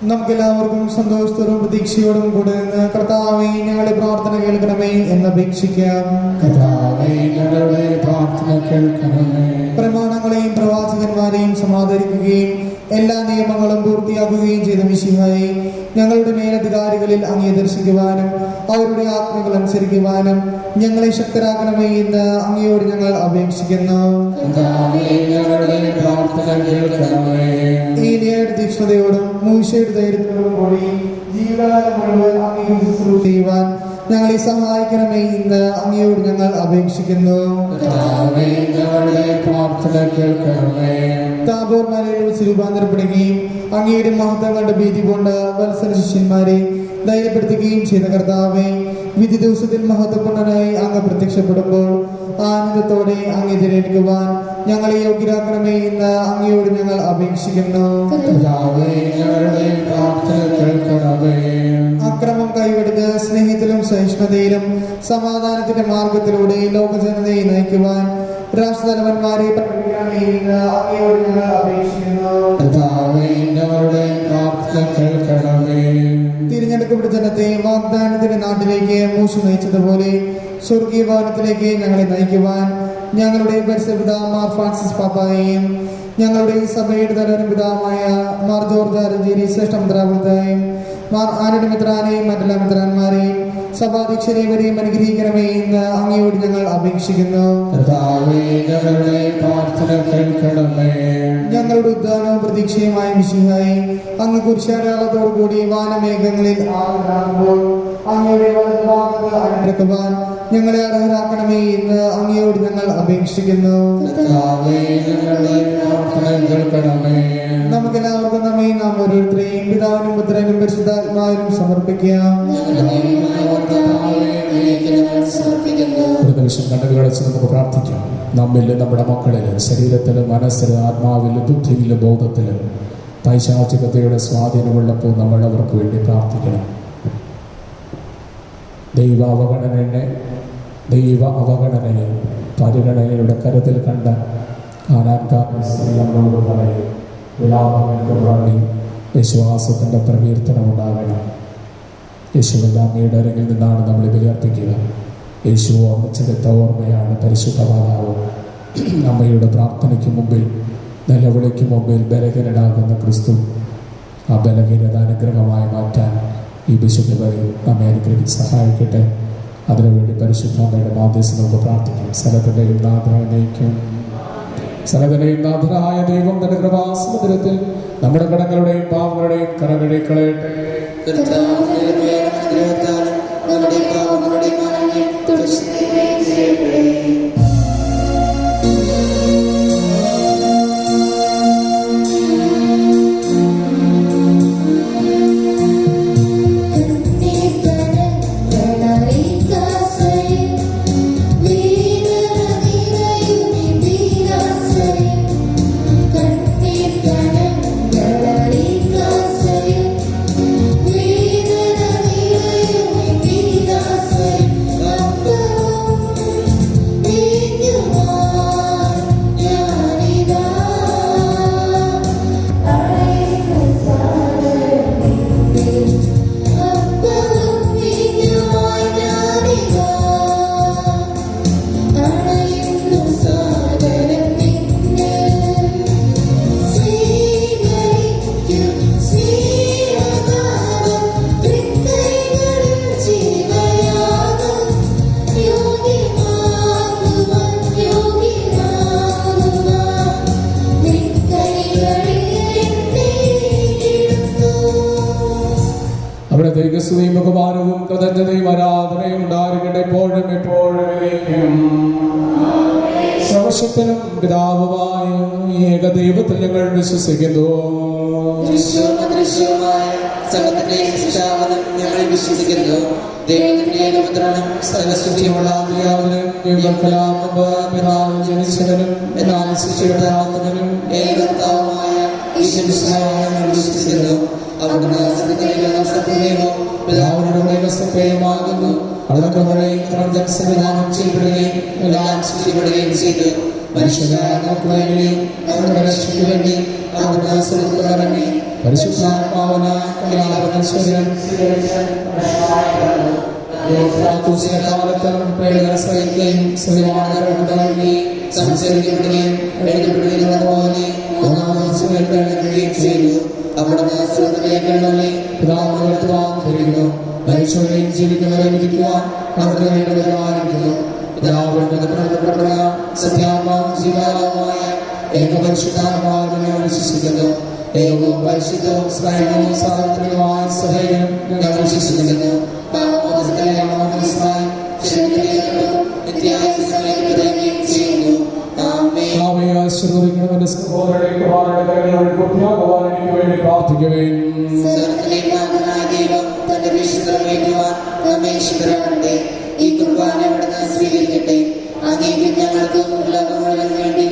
നമുക്കെല്ലാവർക്കും സന്തോഷത്തോടും പ്രതീക്ഷയോടും കൂടെ നിന്ന് കർത്താവേ ഞങ്ങളുടെ പ്രാർത്ഥന കേൾക്കണമേ എന്ന് അപേക്ഷിക്കാം. പ്രമാണങ്ങളെയും പ്രവാചകന്മാരെയും സമാദരിക്കുകയും എല്ലാ നിയമങ്ങളും പൂർത്തിയാക്കുകയും ചെയ്ത മിശിഹായെ, ഞങ്ങളുടെ മേലധികാരികളിൽ അങ്ങേ ദർശിക്കുവാനും അവരുടെ ആജ്ഞകൾ അനുസരിക്കുവാനും ഞങ്ങളെ ശക്തരാക്കണമേ എന്ന് അങ്ങയോട് ഞങ്ങൾ അപേക്ഷിക്കുന്നു. ഏലിയായുടെ തീക്ഷ്ണതയോടും മൂശയുടെ ധൈര്യത്തോടും കൂടി ജീവിതകാലം മുഴുവൻ അങ്ങയെ ശുശ്രൂഷ ചെയ്യുവാൻ ഞങ്ങളെ സഹായിക്കണമേ ഇന്ന് അങ്ങയോട് ഞങ്ങൾ അപേക്ഷിക്കുന്നു. പ്രാർത്ഥന കേൾക്കണമേ. താബോർ മലയിൽ വെച്ച് രൂപാന്തരപ്പെടുകയും അങ്ങയുടെ മഹത്വം കണ്ട ഭീതി കൊണ്ട് വത്സല ശിഷ്യന്മാരെ ധൈര്യപ്പെടുത്തുകയും ചെയ്ത കർത്താവേ, വിധി ദിവസത്തിൽ മഹത്വപൂർണനായി അങ്ങ് പ്രത്യക്ഷപ്പെടുമ്പോൾ ആനന്ദത്തോടെ അങ്ങ് എതിരേൽക്കുവാൻ ഞങ്ങളെ യോഗ്യരാക്കണമേ എന്ന് അങ്ങയോട് ഞങ്ങൾ അപേക്ഷിക്കുന്നു. അക്രമം കൈവിടുക സ്നേഹത്തിലും സഹിഷ്ണുതയിലും സമാധാനത്തിന്റെ മാർഗത്തിലൂടെ ലോകജനതയെ നയിക്കുവാൻ രാഷ്ട്രതലവന്മാരെ പഠിപ്പിക്കണമേ എന്ന് അങ്ങയോട് ഞങ്ങൾ അപേക്ഷിക്കുന്നു. തിരഞ്ഞെടുക്കപ്പെട്ട ജനത്തെ വാഗ്ദാനത്തിന്റെ നാട്ടിലേക്ക് മൂശ നയിച്ചതുപോലെ സ്വർഗീയ ഭവനത്തിലേക്ക് ഞങ്ങളെ നയിക്കുവാൻ ഞങ്ങളുടെ പരിസരപിതാവ് മാർ ഫ്രാൻസിസ് പാപ്പായെയും ഞങ്ങളുടെ സഭയുടെ തലവനും പിതാവുമായ മാർ ജോർജ് ആലഞ്ചേരി ശ്രേഷ്ഠ മെത്രാപ്പൊലീത്തയും മാർ ആന്റണി മെത്രാനെയും മറ്റെല്ലാ മെത്രാന്മാരെയും സഭാധ്യക്ഷരെയും അനുഗ്രഹിക്കണമേ എന്ന് അങ്ങയോട് ഞങ്ങൾ അപേക്ഷിക്കുന്നു. ഞങ്ങളുടെ ഉദ്ധാനവും പ്രതീക്ഷയുമായ മിശിഹായി അങ്ങ് കുരിശടയാളത്തോടുകൂടി വാനമേഘങ്ങളിൽ ആകുമ്പോൾ അങ്ങയുടെ വലതുഭാഗത്ത് അണിനിരക്കുവാൻ ഞങ്ങളെ അർഹരാക്കണമേ എന്ന് അങ്ങയോട് ഞങ്ങൾ അപേക്ഷിക്കുന്നു. നമുക്കെല്ലാവർക്കും നമ്മെ നാം ഓരോരുത്തരെയും പിതാവിനും പുത്രനും പരിശുദ്ധാത്മാവിനും സമർപ്പിക്കാം. ഒരു നിമിഷം കണ്ണുകളടച്ച് നമുക്ക് പ്രാർത്ഥിക്കാം. നമ്മിൽ, നമ്മുടെ മക്കളിൽ, ശരീരത്തിൽ, മനസ്സിൽ, ആത്മാവിൽ, ബുദ്ധിയിൽ, ബോധത്തിൽ പൈശാചികതയുടെ സ്വാധീനമുള്ളപ്പോൾ നമ്മൾ അവർക്ക് വേണ്ടി പ്രാർത്ഥിക്കണം. ദൈവ അവഗണനയെ പരിഗണനയുടെ കരുത്തിൽ കണ്ട കാനാൻകാരോട് പറയും, വിശ്വാസത്തിൻ്റെ പ്രകീർത്തനം ഉണ്ടാകണം. യേശുവിൻ്റെ അമ്മയുടെ അരങ്ങിൽ നിന്നാണ് നമ്മൾ ബലിയർപ്പിക്കുക. യേശു ഓർമ്മിച്ചെടുത്ത ഓർമ്മയാണ് പരിശുദ്ധ മാതാവ്. അമ്മയുടെ പ്രാർത്ഥനയ്ക്ക് മുമ്പിൽ, നിലവിളിക്ക് മുമ്പിൽ ബലഹീനനാകുന്ന ക്രിസ്തു ആ ബലഹീനത അനുഗ്രഹമായി മാറ്റാൻ ഈ വിശുദ്ധ ബലി നമ്മെ അനുഗ്രഹിച്ച് സഹായിക്കട്ടെ. അതിനുവേണ്ടി പരിശുദ്ധ അമ്മയുടെ മാധ്യസ്ഥ നമുക്ക് പ്രാർത്ഥിക്കും. സകലത്തിൻ്റെയും നാഥനായ ദൈവം തന്റെ കൃപാസമുദ്രത്തിൽ നമ്മുടെ കടങ്ങളുടെയും പാവങ്ങളുടെയും കരകഴി കളയട്ടെ. അവിടെ ദൈവസ്തുതിയും ബഹുമാനവും കൃതജ്ഞതയും ആരാധനയും ഉണ്ടായിരിക്കട്ടെ എപ്പോഴും എപ്പോഴും. സർവശക്തനും പിതാവുമായ ഏകദൈവത്തിൽ ഞങ്ങൾ വിശ്വസിക്കുന്നു. ഞങ്ങൾ വിശ്വസിക്കുന്നു. ദൈവത്തിന്റെ ഏകപുത്രനും സർവ്വശക്തിയുള്ള ജനിച്ചവനും എന്നാൽ സൃഷ്ടിയുടെ ഏകർത്താവുമായ ഞങ്ങൾ വിശ്വസിക്കുന്നു. അവിടുന്ന് സത്യദൈവവും പിതാവിനോട് സത്യമാകുന്നു. അവിടുത്തെ വഴി സംവിധാനം ചെയ്യപ്പെടുകയും എല്ലാം സൃഷ്ടിക്കപ്പെടുകയും ചെയ്തു. മനുഷ്യരായ നമുക്ക് വേണ്ടിയും നമ്മുടെ രക്ഷയ്ക്ക് വേണ്ടി അവിടുന്ന് സ്വർഗ്ഗത്തിലിറങ്ങി പരിശുദ്ധാത്മാവിനായ സംസരിക്കപ്പെടുകയും എഴുതപ്പെടുകയും പോലെ ചെയ്തു. അവിടുന്ന് സ്വർഗ്ഗത്തിലേക്ക് പിതാവിനോട് മനുഷ്യരെയും ജീവിക്കുന്നവരെ വിധിക്കുവാൻ അവിടുന്ന് വേണ്ടവരായിരിക്കുന്നു. പിതാവിന്റെ സത്യാത്മാവും ജീവാത്മാവുമായ ഏകപരിശുദ്ധാത്മാവിനെ വിശ്വസിക്കുന്നു. ഏകവും പരിശുദ്ധവും സ്നേഹവും സ്വാതന്ത്ര്യവുമായ സഹോദരനും ഞങ്ങൾ വിശ്വസിക്കുന്നു. മാമോദിസായി ശരീരത്തിലേക്കും നിത്യായുസ്സേക്കും തുടങ്ങുകയും ചെയ്യുന്നു. ആമേൻ. ആശീർവദിക്കണമെന്ന് സഹോദരനെ പ്രാർത്ഥിക്കുവേൻ. സ്വർഗ്ഗത്തിലേക്കാകുന്ന ദൈവം തന്റെ വിശുദ്ധർവേറ്റുവാൻ നമ്മേശ്വരന്റെ ഈ കുർബാന അവിടുന്ന് സ്വീകരിക്കട്ടെ. അങ്ങേക്ക് ഞങ്ങൾക്കും ലോകം മുഴുവൻ വേണ്ടി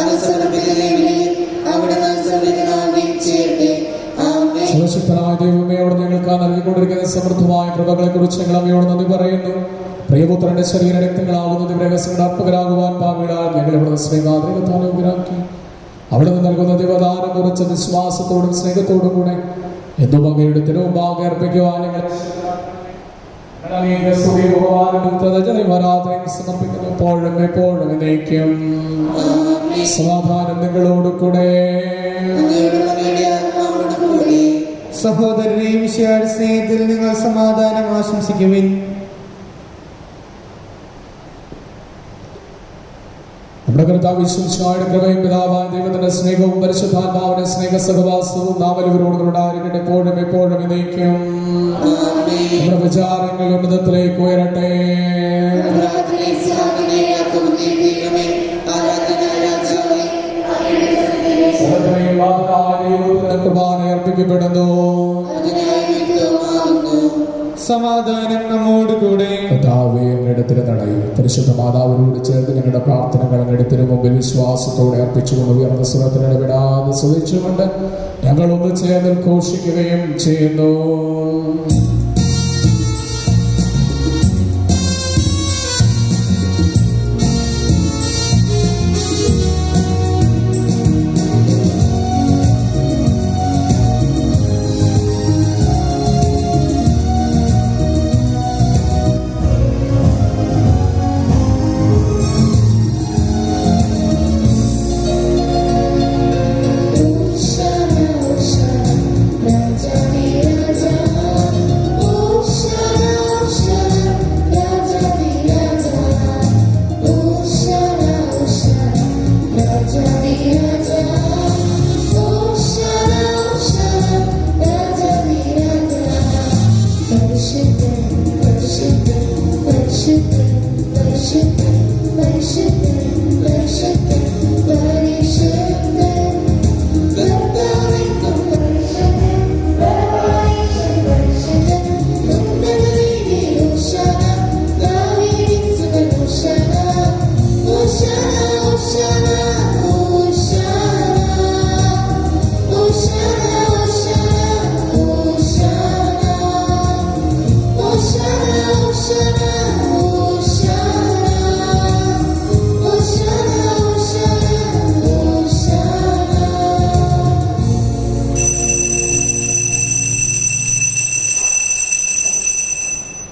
അവസരപ്പിക്കുന്ന വിലയിൽ അവിടുന്ന് സംവിധാനം ചെയ്യട്ടെ. ആമേൻ. സർവശക്തനായ ദൈവമേ, അവിടെ ഞങ്ങൾക്ക് നൽകിക്കൊണ്ടിരിക്കുന്ന സമൃദ്ധമായ കൃപകളെ കുറിച്ച് ഞങ്ങൾ അമ്മയോട് നന്ദി പറയുന്നു. പ്രിയപുത്രന്റെ ശരീര രക്തങ്ങളാകുന്ന ദിവരഹസ്യങ്ങളുടെ അർപ്പകരാകുവാൻ പാവിടാൻ ഞങ്ങൾ ഇവിടെ സ്നേഹാദ്രികത്താനുഗ്രഹാക്കി അവിടുന്ന് നൽകുന്ന ദിവദാനം കുറച്ച വിശ്വാസത്തോടും സ്നേഹത്തോടും കൂടെ എന്നും അങ്ങയുടെ തിരുമുമ്പാകെ അർപ്പിക്കുവാൻ ഞങ്ങൾ സമർപ്പിക്കുന്നു. എപ്പോഴും എപ്പോഴും എന്നേക്കും സമാധാനം നിങ്ങളോട് കൂടെ. സഹോദരരെയും സ്നേഹത്തിൽ നിങ്ങൾ സമാധാനം ആശംസിക്കുവിൻ. നമ്മുടെ കർത്താവ് യേശുമിശിഹായുടെ കൃപയും പിതാവായ ദൈവത്തിന്റെ സ്നേഹവും പരിശുദ്ധാത്മാവിന്റെ സ്നേഹസഹവാസവും നാം എല്ലാവരോടും ഉണ്ടായിരിക്കട്ടെ എപ്പോഴും എപ്പോഴും എന്നേക്കും. നമ്മുടെ വിചാരങ്ങൾ ഉന്നതത്തിലേക്ക് ഉയരട്ടെ. കുർബാന അർപ്പിക്കപ്പെടുന്നു. സമാധാനം നമ്മോട് കൂടെ. കർത്താവേ, അങ്ങയുടെ തിരുനടയിൽ പരിശുദ്ധ മാതാവിനോട് ചേർന്ന് ഞങ്ങളുടെ പ്രാർത്ഥനകൾ അങ്ങയുടെ തിരുമുമ്പിൽ വിശ്വാസത്തോടെ അർപ്പിച്ചുകൊണ്ട് ഉയർന്ന സ്വരത്തിനിടപെടാതെ സ്തുതിച്ചുകൊണ്ട് ഞങ്ങൾ ഒന്ന് ചേർന്ന് ഘോഷിക്കുകയും ചെയ്യുന്നു.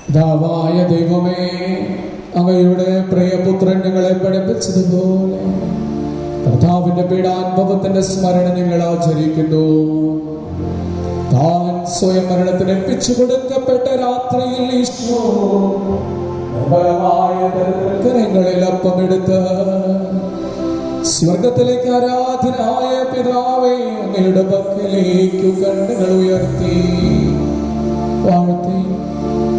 പിതാവായ ദൈവമേ, അങ്ങയുടെ പ്രിയപുത്രൻ ഞങ്ങളെ പഠിപ്പിച്ചതുപോലെ കർത്താവിന്റെ പീഡാനുഭവത്തിന്റെ സ്മരണ ഞങ്ങൾ ആചരിക്കുന്നു. താൻ സ്വയം മരണത്തിന് ഏൽപ്പിച്ചു കൊടുക്കപ്പെട്ട രാത്രിയിൽ ഈശോ കരങ്ങളിൽ അപ്പമെടുത്ത് സ്വർഗത്തിലേക്ക് ആരാധനായ പിതാവേ അങ്ങയുടെ പക്കലേക്ക് കണ്ണുകൾ ഉയർത്തി വാഴ്ത്തി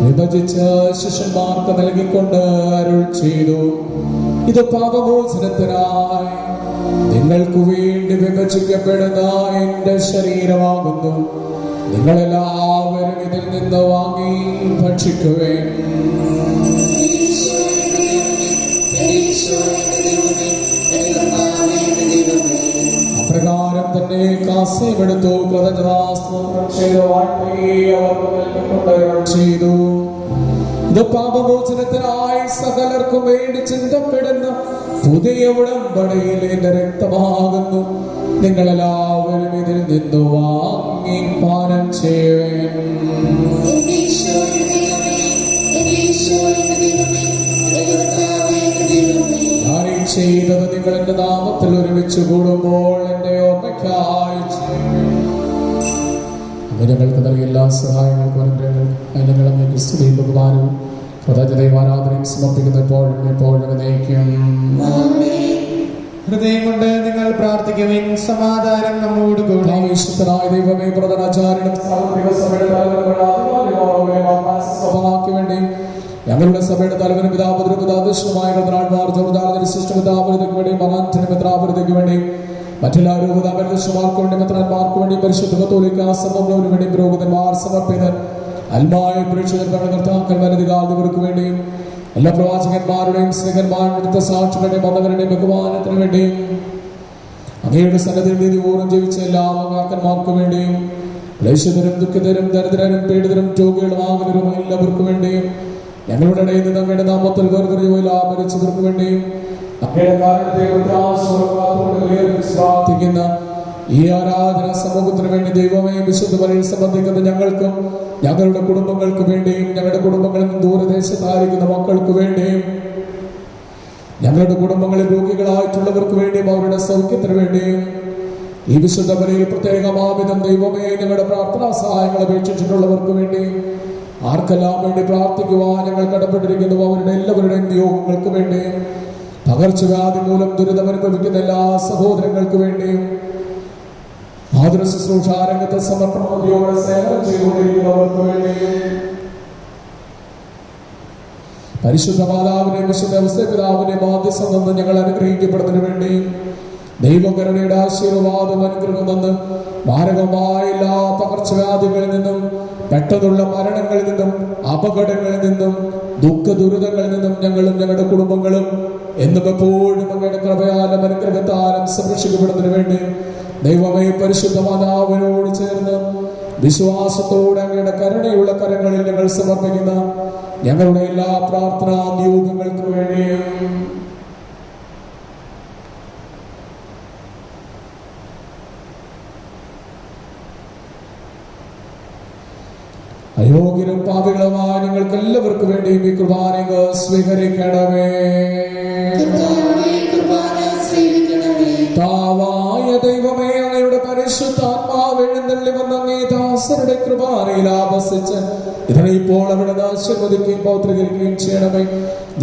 വിഭജിച്ച ശിഷ്യന്മാർക്ക് നൽകിക്കൊണ്ട് അരുൾ ചെയ്തു, ഇത് പാപമോചനത്തിനായി നിങ്ങൾക്ക് വേണ്ടി വിഭജിക്കപ്പെടുന്ന എന്റെ ശരീരമാകുന്നു. നിങ്ങളെല്ലാവരും ഇതിൽ നിന്ന് വാങ്ങി ഭക്ഷിക്കുവേൻ. അപ്രകാരം തന്നെ കാസയുമെടുത്തു ചെയ്തു. ഇത് പാപമോചനത്തിനായി സകലർക്കും വേണ്ടി ചിന്തപ്പെടുന്ന പുതിയ ഉടമ്പടിയിൽ എന്റെ രക്തമാകുന്നു. നിങ്ങളെല്ലാവരും ഇതിൽ നിന്ന് വാങ്ങി പാനം ചെയ്യുവേൻ. ചെയ്തത് നിങ്ങൾ എന്റെ നാമത്തിൽ ഒരുമിച്ച് കൂടുമ്പോൾ എന്റെ ഓർമ്മയ്ക്കായി ഞങ്ങൾക്ക് നൽകിയ എല്ലാ സഹായങ്ങൾക്കും അനുഗ്രഹങ്ങൾക്കും സ്തുതിയും ബഹുമാനവും കൃതജ്ഞതയും ആരാധനയും സമർപ്പിക്കുന്ന എപ്പോഴും എന്നേക്കും. ഹൃദയം കൊണ്ട് നിങ്ങൾ പ്രാർത്ഥിക്കുവിൻ. സമാധാനം നമ്മോട് കൂടെ. വിശുദ്ധനായ ദൈവമേ, പ്രധാനാചാര്യനും സഭയ്ക്ക് വേണ്ടി ഞങ്ങളുടെ സഭയുടെ തലവനും പിതാപുത്രനും പിതാദൃശ്യമായ കർത്താവായ ജോർജ് ശിഷ്ടപിതാപുരത്തേക്ക് വേണ്ടി മഹാന്തനും പിതാപുരത്തേക്ക് വേണ്ടി മറ്റെല്ലാ രൂപതാപരിശുമാർക്ക് വേണ്ടി മെത്രാന്മാർക്ക് വേണ്ടി പരിശുദ്ധ കത്തോലിക്ക സഭയ്ക്ക് വേണ്ടി പുരോഹിതന്മാർ സമർപ്പിതർ അൽമായ പ്രേക്ഷിതരുടെ കർത്താക്കൾ വലതുകാലികൾക്ക് വേണ്ടിയും എല്ലാ പ്രവാചകന്മാരുടെയും സ്നേഹന്മാരുടെയും സാക്ഷികളുടെയും മതങ്ങളുടെയും ബഹുമാനത്തിന് വേണ്ടിയും അങ്ങയുടെ സന്നദ്ധയിൽ നീതിപൂർവ്വം ജീവിച്ച എല്ലാ മകാക്കന്മാർക്ക് വേണ്ടിയും ക്ലേശിതരും ദുഃഖിതരും ദരിദ്രരും പീഡിതരും രോഗികളും ആകുലരും എല്ലാവർക്കും വേണ്ടിയും ഞങ്ങളുടെ ഇടയിൽ നിന്ന് അങ്ങയുടെ നാമത്തിൽ വേർതിരിഞ്ഞുപോയില്ല മരിച്ചവർക്ക് വേണ്ടിയും അങ്ങയുടെ കാരണത്തെ പ്രാർത്ഥിക്കുന്ന ഈ ആരാധന സമൂഹത്തിന് വേണ്ടി ദൈവമേ വിശുദ്ധ ബലിയിൽ സംബന്ധിക്കുന്ന ഞങ്ങൾക്കും ഞങ്ങളുടെ കുടുംബങ്ങൾക്ക് വേണ്ടിയും ഞങ്ങളുടെ കുടുംബങ്ങളിൽ നിന്ന് ദൂരദേശത്തായിരിക്കുന്ന മക്കൾക്ക് വേണ്ടിയും ഞങ്ങളുടെ കുടുംബങ്ങളിൽ രോഗികളായിട്ടുള്ളവർക്ക് വേണ്ടിയും അവരുടെ സൗഖ്യത്തിന് വേണ്ടിയും ഈ വിശുദ്ധ ബലിയിൽ പ്രത്യേകമാവിധം ദൈവമേ ഞങ്ങളുടെ പ്രാർത്ഥനാ സഹായങ്ങൾ അപേക്ഷിച്ചിട്ടുള്ളവർക്ക് വേണ്ടിയും ആർക്കെല്ലാം വേണ്ടി പ്രാർത്ഥിക്കുവാൻ ഞങ്ങൾ കടപ്പെട്ടിരിക്കുന്നു അവരുടെ എല്ലാവരുടെയും നിയോഗങ്ങൾക്ക് വേണ്ടിയും പകർച്ചവ്യാധി മൂലം ദുരിതമനുഭവിക്കുന്ന എല്ലാ സഹോദരങ്ങൾക്ക് വേണ്ടിയും ആതുര ശുശ്രൂഷ രംഗത്തെ സമർപ്പണയോടെ സേവനം ചെയ്തുകൊണ്ടിരിക്കുന്നവർക്ക് വേണ്ടിയും പരിശുദ്ധ മാതാവിനെ വിശുദ്ധ പിതാവിനെ മാധ്യസ്ഥം നിന്ന് ഞങ്ങൾ അനുഗ്രഹിക്കപ്പെടുന്നതിന് വേണ്ടിയും ദൈവകരുണയുടെ ആശീർവാദം അനുഗ്രഹം നിന്ന് മാരകമായ എല്ലാ പകർച്ചവ്യാധികളിൽ നിന്നും പെട്ടെന്നുള്ള മരണങ്ങളിൽ നിന്നും അപകടങ്ങളിൽ നിന്നും ദുഃഖ ദുരിതങ്ങളിൽ നിന്നും ഞങ്ങളും ഞങ്ങളുടെ കുടുംബങ്ങളും എന്നും എപ്പോഴും അങ്ങയുടെ കൃപയാലും അനുഗ്രഹത്താലും സംരക്ഷിക്കപ്പെടുന്നതിന് വേണ്ടി ദൈവമേ പരിശുദ്ധ മാതാവിനോട് ചേർന്ന് വിശ്വാസത്തോടെ അങ്ങയുടെ കരുണയുള്ള കരങ്ങളിൽ ഞങ്ങൾ സമർപ്പിക്കുന്ന ഞങ്ങളുടെ എല്ലാ പ്രാർത്ഥനാ നിയോഗങ്ങൾക്ക് വേണ്ടിയും അയോഗ്യരും പാപികളുമായ നിങ്ങൾക്ക് എല്ലാവർക്കും വേണ്ടിയും ഈ കുർബാനകൾ സ്വീകരിക്കണമേ. താവായ ദൈവമേ, അങ്ങയുടെ പരിശുദ്ധാത്മാവ് എഴുന്നള്ളി വന്ന അങ്ങേ ദാസരുടെ കൃപാനയിൽ ആവസിച്ച് ഇതിനെ ഇപ്പോൾ അവിടെ ആശീർവദിക്കുകയും പൗത്രീകരിക്കുകയും ചെയ്യണമേ.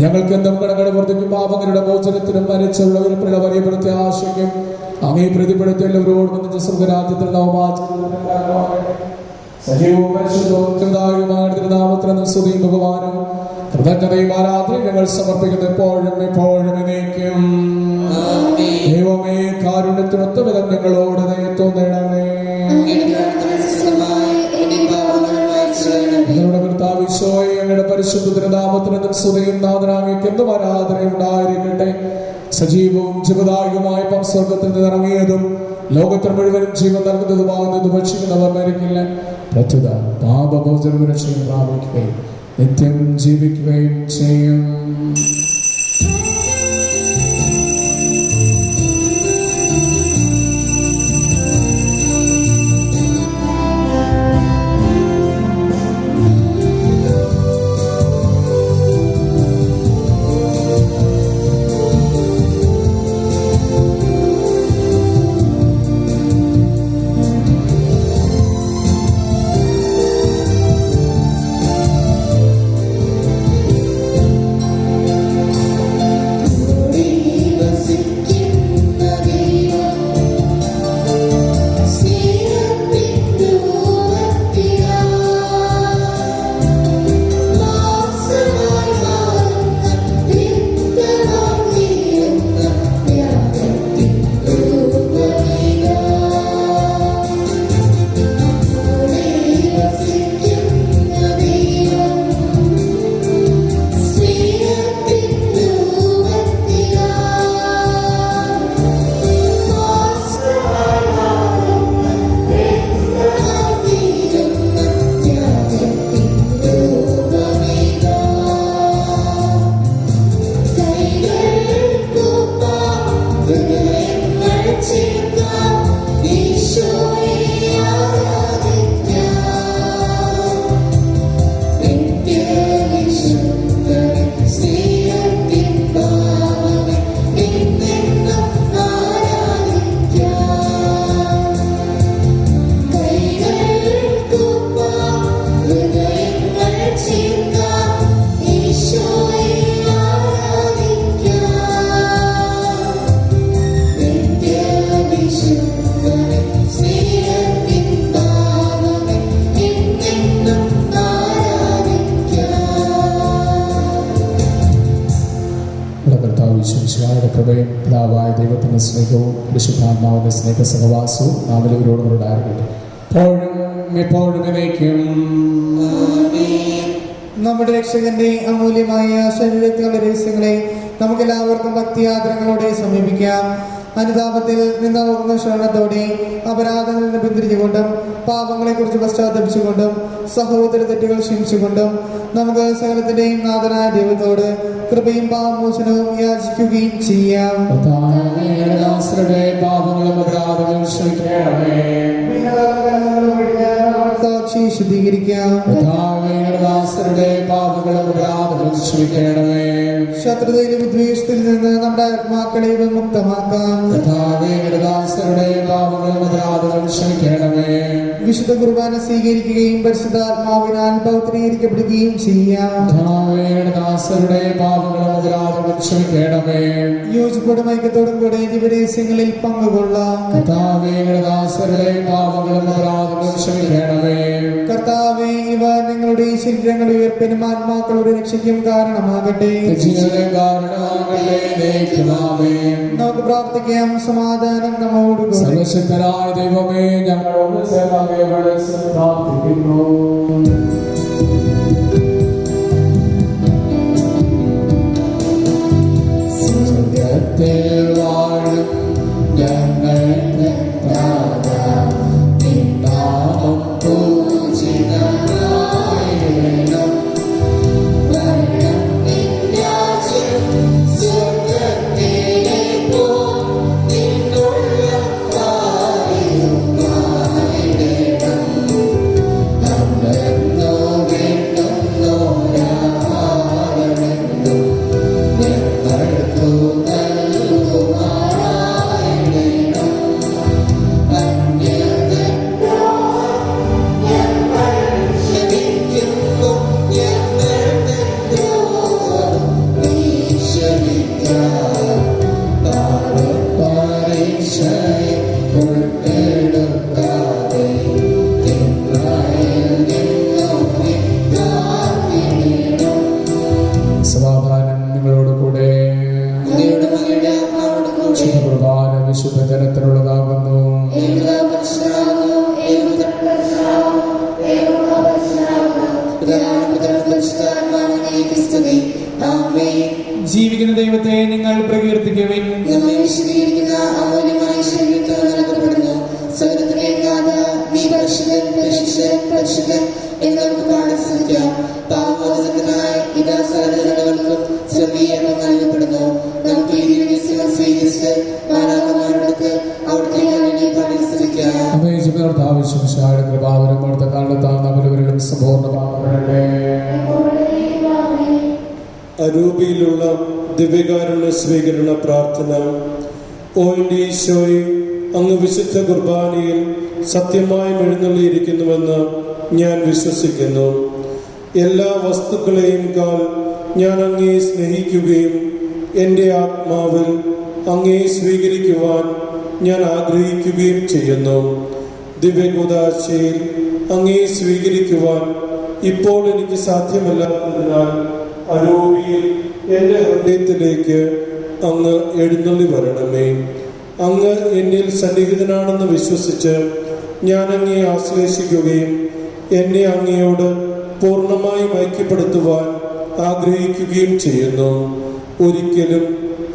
ഞങ്ങൾക്ക് എന്തും കടങ്ങൾ വർദ്ധിക്കും പാപങ്ങളുടെ മോചനത്തിനും മരിച്ചുള്ളവരുടെ വലിയ പ്രത്യാശയ്ക്കും അങ്ങേ പ്രതിപ്പെടുത്തി എല്ലാവരോടും സ്വർഗരാജ്യത്തിൽ സജീവവും പരിശുദ്ധവും നാമത്തിനും സ്തുതിയും ബഹുമാനം കൃതജ്ഞതയും ആരാധനയും ഞങ്ങൾ സമർപ്പിക്കുന്നു എപ്പോഴും എപ്പോഴും എന്നേക്കും. ദൈവമേ, കാരുണ്യത്തിനൊത്ത വിധം ഞങ്ങളോട് ദയത്വം നേടണമേ. ഞങ്ങളുടെ കർത്താവ് ഈശോയെ, അങ്ങയുടെ പരിശുദ്ധ തിരുനാമത്തിനും സ്തുതിയും നാഥനാമയ്ക്ക് എന്തും ആരാധനയും ഉണ്ടായിരിക്കട്ടെ. സജീവവും ജീവദായകമായ സ്വർഗത്തിൽ നിന്ന് ഇറങ്ങിയതും ലോകത്തിന് മുഴുവനും ജീവൻ നൽകുന്നതുമാകുന്നത് ഭക്ഷിക്കുന്നവർ മരിക്കില്ല. പ്രത്യുത പാപഭോജന രക്ഷയും പ്രാപിക്കുകയും നിത്യം ജീവിക്കുകയും ചെയ്യും. ദൈവത്തിൻ്റെ സ്നേഹവും പരിശുദ്ധാത്മാവിൻ്റെ സ്നേഹ സഹവാസവും നാം എല്ലാവരോടും ഉണ്ടായിരിക്കട്ടെ, എപ്പോഴും എപ്പോഴും എന്നേക്കും. നമ്മുടെ രക്ഷകന്റെ അമൂല്യമായ ശരീരത്തിലുള്ള രഹസ്യങ്ങളെ നമുക്കെല്ലാവർക്കും ഭക്തിയാദരങ്ങളോടെ സമീപിക്കാം. അനുതാപത്തിൽ നിന്നോകുന്ന ശരണത്തോടെ അപരാധങ്ങളിൽ നിന്ന് പിന്തിരിഞ്ഞുകൊണ്ടും പാപങ്ങളെക്കുറിച്ച് പശ്ചാത്തപിച്ചുകൊണ്ടും സഹോദര തെറ്റുകൾ ക്ഷമിച്ചുകൊണ്ടും നമുക്ക് സകലത്തിന്റെയും നാഥനായ ദൈവത്തോട് കൃപയും പാപമോചനവും യാചിക്കുകയും ചെയ്യാം. സാക്ഷി ശുദ്ധീകരിക്കാം. ശത്രുതയിലും വിദ്വേഷത്തിൽ നിന്ന് നമ്മുടെ ആത്മാക്കളെ വിമുക്തമാക്കാം. വിശുദ്ധ കുർബാന സ്വീകരിക്കുകയും പരിശുദ്ധാത്മാവിനാൽ പൗത്രീകരിക്കപ്പെടുകയും ചെയ്യാം. യോജിപ്പോടും ഐക്യത്തോടും കൂടെ ദിവരഹസ്യങ്ങളിൽ പങ്കുകൊള്ളാം. കർത്താവേ, ഇവ നിങ്ങളുടെ ശരീരങ്ങളുടെ ഉയർപ്പിനും ആത്മാക്കളുടെ രക്ഷയ്ക്കും കാരണമാകട്ടെ. നമുക്ക് പ്രാർത്ഥിക്കാം. സമാധാനം നമ്മോടുകൂടെ. സർവശക്തനായ ദൈവമേ, ഞങ്ങളോട് പ്രാർത്ഥിക്കുന്നു. സ്വർഗ്ഗത്തിൽ വാഴും ഞങ്ങളുടെ നാഥാ, നിൻ നാമം പൂജിതമായിടണം. വരണം നിൻ രാജ്യം സ്വർഗ്ഗത്തിലെ പോൽ നിന്നുള്ളം പാലിയുമായിടണം. അന്നോ വേണ്ടുന്നോരാഹാരമെന്നും ഞങ്ങൾക്കു നൽകുമാറായിടണം. സമാധാനം നിങ്ങളോടുകൂടെ. കുർബാന വിശുദ്ധ ജനത്തിനുള്ളതാകുന്നു. ജീവിക്കുന്ന ദൈവത്തെ നിങ്ങൾ പ്രകീർത്തിക്കുവിൻ. അമൂല്യമായ ശരീരത്തിൽ നൽകപ്പെടുന്നു. സ്വർഗ്ഗത്തിലെ നാഥാ, നീ പരിശുദ്ധൻ പരിശുദ്ധൻ പരിശുദ്ധൻ എന്നവർക്ക് പാടാൻ ശ്രമിക്കാം. പാപമോചനത്തിനായി ഇതാ സർവ്വജനങ്ങൾക്കും സ്വർഗ്ഗീയപ്പം നൽകപ്പെടുന്നു. നമുക്ക് ഈ ദിവസം സ്വീകരിച്ച് മാലാഖമാരോടൊത്ത് അവിടുത്തെ യാതൊരു പാടാൻ ശ്രമിക്കാം. ആവശ്യം കൃപാവരും അടുത്ത കാലത്താണ് അവരവരും സമ്പൂർണ്ണമാകട്ടെ. അരൂപിയിലുള്ള ദിവ്യകാരുണ്യ സ്വീകരണ പ്രാർത്ഥന. ഓ എൻ്റെ ഈശോയെ, അങ്ങ് വിശുദ്ധ കുർബാനയിൽ സത്യമായും എഴുന്നള്ളിയിരിക്കുന്നുവെന്ന് ഞാൻ വിശ്വസിക്കുന്നു. എല്ലാ വസ്തുക്കളെയും കാൾ ഞാൻ അങ്ങയെ സ്നേഹിക്കുകയും എൻ്റെ ആത്മാവിൽ അങ്ങയെ സ്വീകരിക്കുവാൻ ഞാൻ ആഗ്രഹിക്കുകയും ചെയ്യുന്നു. ദിവ്യകൂദാശയിൽ അങ്ങയെ സ്വീകരിക്കുവാൻ ഇപ്പോൾ എനിക്ക് സാധ്യമല്ലാത്തതിനാൽ അരൂപിയിൽ എൻ്റെ ഹൃദയത്തിലേക്ക് അങ്ങ് എഴുന്നള്ളി വരണമേ. അങ്ങ് എന്നിൽ സന്നിഹിതനാണെന്ന് വിശ്വസിച്ച് ഞാൻ അങ്ങയെ ആശ്ലേഷിക്കുകയും എന്നെ അങ്ങയോട് പൂർണ്ണമായും ഐക്യപ്പെടുത്തുവാൻ ആഗ്രഹിക്കുകയും ചെയ്യുന്നു. ഒരിക്കലും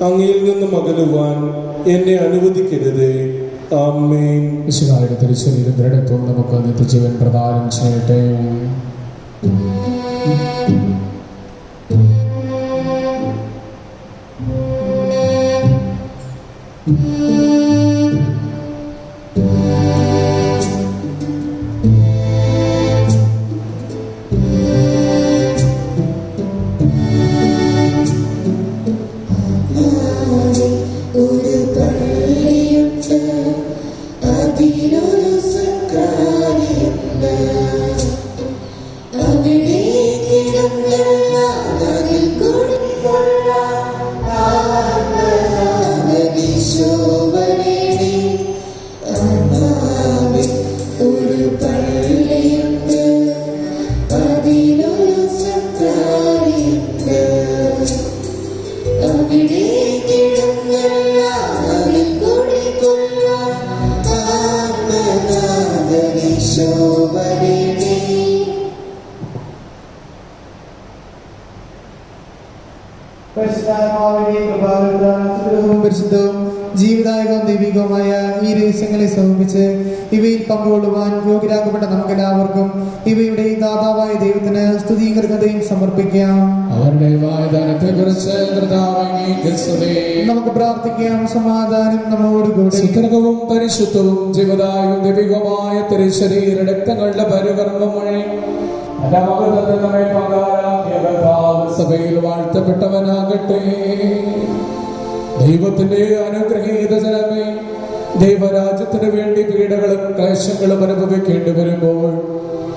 അങ്ങയിൽ നിന്നും അകലുവാൻ എന്നെ അനുവദിക്കരുതേ. ആമേൻ. വിശുദ്ധായുടെ തിരുശരീരം ദൃഢത്വം നമുക്ക് നിത്യജീവൻ പ്രദാനം ചെയ്യട്ടെ. ഒരു പള്ളിയുണ്ട്, അതിലൊരു സക്രാരിയുണ്ട്. അവിടെ ഈശോ വരണേ. പരിശുദ്ധവും ജീവിതായകവും ദൈവികവുമായ ഈ രഹസ്യങ്ങളെ സമർപ്പിച്ച് ഇവയിൽ പങ്കുകൊള്ളുവാൻ യോഗ്യരാക്കപ്പെട്ട നമുക്കെല്ലാവർക്കും ഇവയുടെ ദാതാവായ ദൈവത്തിന് സ്തുതിയും കൃതജ്ഞതയും സമർപ്പിക്കാം. അവരുടെ വാഗ്ദാനത്തെക്കുറിച്ച് നമുക്ക് പ്രാർത്ഥിക്കാം. സമാധാനം നമ്മോടുകൂടി. സുതർക്കവും പരിശുദ്ധവും ജീവദായകവും ദൈവികവുമായ തിരുശരീര രക്തങ്ങളുടെ പരികർമ്മം വഴി സഭയിൽ വാഴ്ത്തപ്പെട്ടവനാകട്ടെ. ദൈവത്തിന്റെ അനുഗ്രഹീത ജനമേ, ദൈവരാജ്യത്തിന് വേണ്ടി പീഡകളും ക്ലേശങ്ങളും അനുഭവിക്കേണ്ടി വരുമ്പോൾ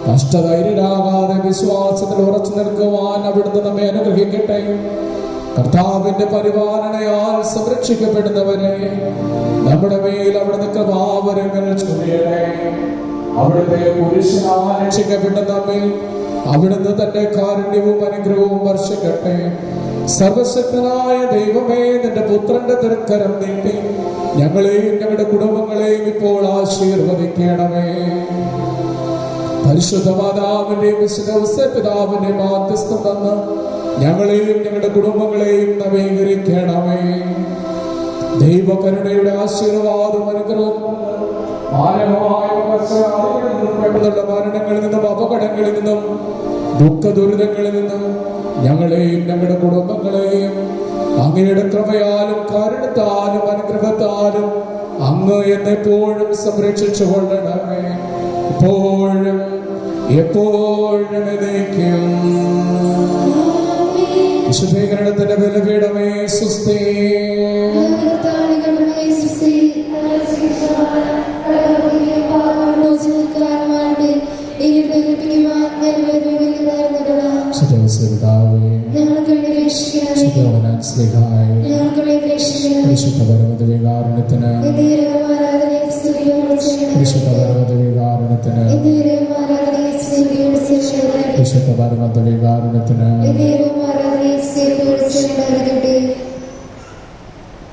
നഷ്ടധൈര്യരാകാതെ വിശ്വാസത്തിൽ ഉറച്ചു നിൽക്കുവാൻ അവിടുന്ന് നമ്മെ അനുഗ്രഹിക്കട്ടെ. കർത്താവിന്റെ പരിപാലനയാൽ സംരക്ഷിക്കപ്പെടുന്നവരെ നമ്മുടെ മേൽ അവിടുന്ന് കൃപാവരങ്ങൾ ചൊരിയട്ടെ. അവിടുത്തെ പുരുഷനാൽ രക്ഷിക്കപ്പെട്ട നമ്മിൽ അവിടുന്ന് തന്റെ കാരുണ്യവും അനുഗ്രഹവും വർഷിക്കട്ടെ. സർവശക്തനായ ദൈവമേ, നിന്റെ പുത്രന്റെ തൃക്കരം നീട്ടി ഞങ്ങളെയും ഞങ്ങളുടെ കുടുംബങ്ങളെയും ഇപ്പോൾ ആശീർവദിക്കണമേ. പരിശുദ്ധ മാതാവിന്റെയും വിശുദ്ധ പിതാവിന്റെയും മാധ്യസ്ഥം തന്ന് ഞങ്ങളെയും ഞങ്ങളുടെ കുടുംബങ്ങളെയും നവീകരിക്കണമേ. ദൈവകരുണയുടെ ആശീർവാദം അനുഗ്രഹവും മരണങ്ങളിൽ നിന്നും അപകടങ്ങളിൽ നിന്നും ദുഃഖ ദുരിതങ്ങളിൽ നിന്നും ഞങ്ങളെയും ഞങ്ങളുടെ കുടുംബങ്ങളെയും അങ്ങയുടെ കൃപയാലും കാരുണ്യത്താലും അനുഗ്രഹത്താലും അങ്ങ് എന്നെപ്പോഴും സംരക്ഷിച്ചു കൊള്ളണമേ. ഇപ്പോഴും എപ്പോഴും എന്നേക്കും. വിശുദ്ധീകരണത്തിന്റെ ബലിപീഠമേ സുസ്ഥി. പരിശുദ്ധ പരമദിവ്യകാരുണ്യത്തിന് പരിശുദ്ധ പരമദിവ്യകാരുണ്യത്തിന് പരിശുദ്ധ പരമദിവ്യകാരുണ്യത്തിന്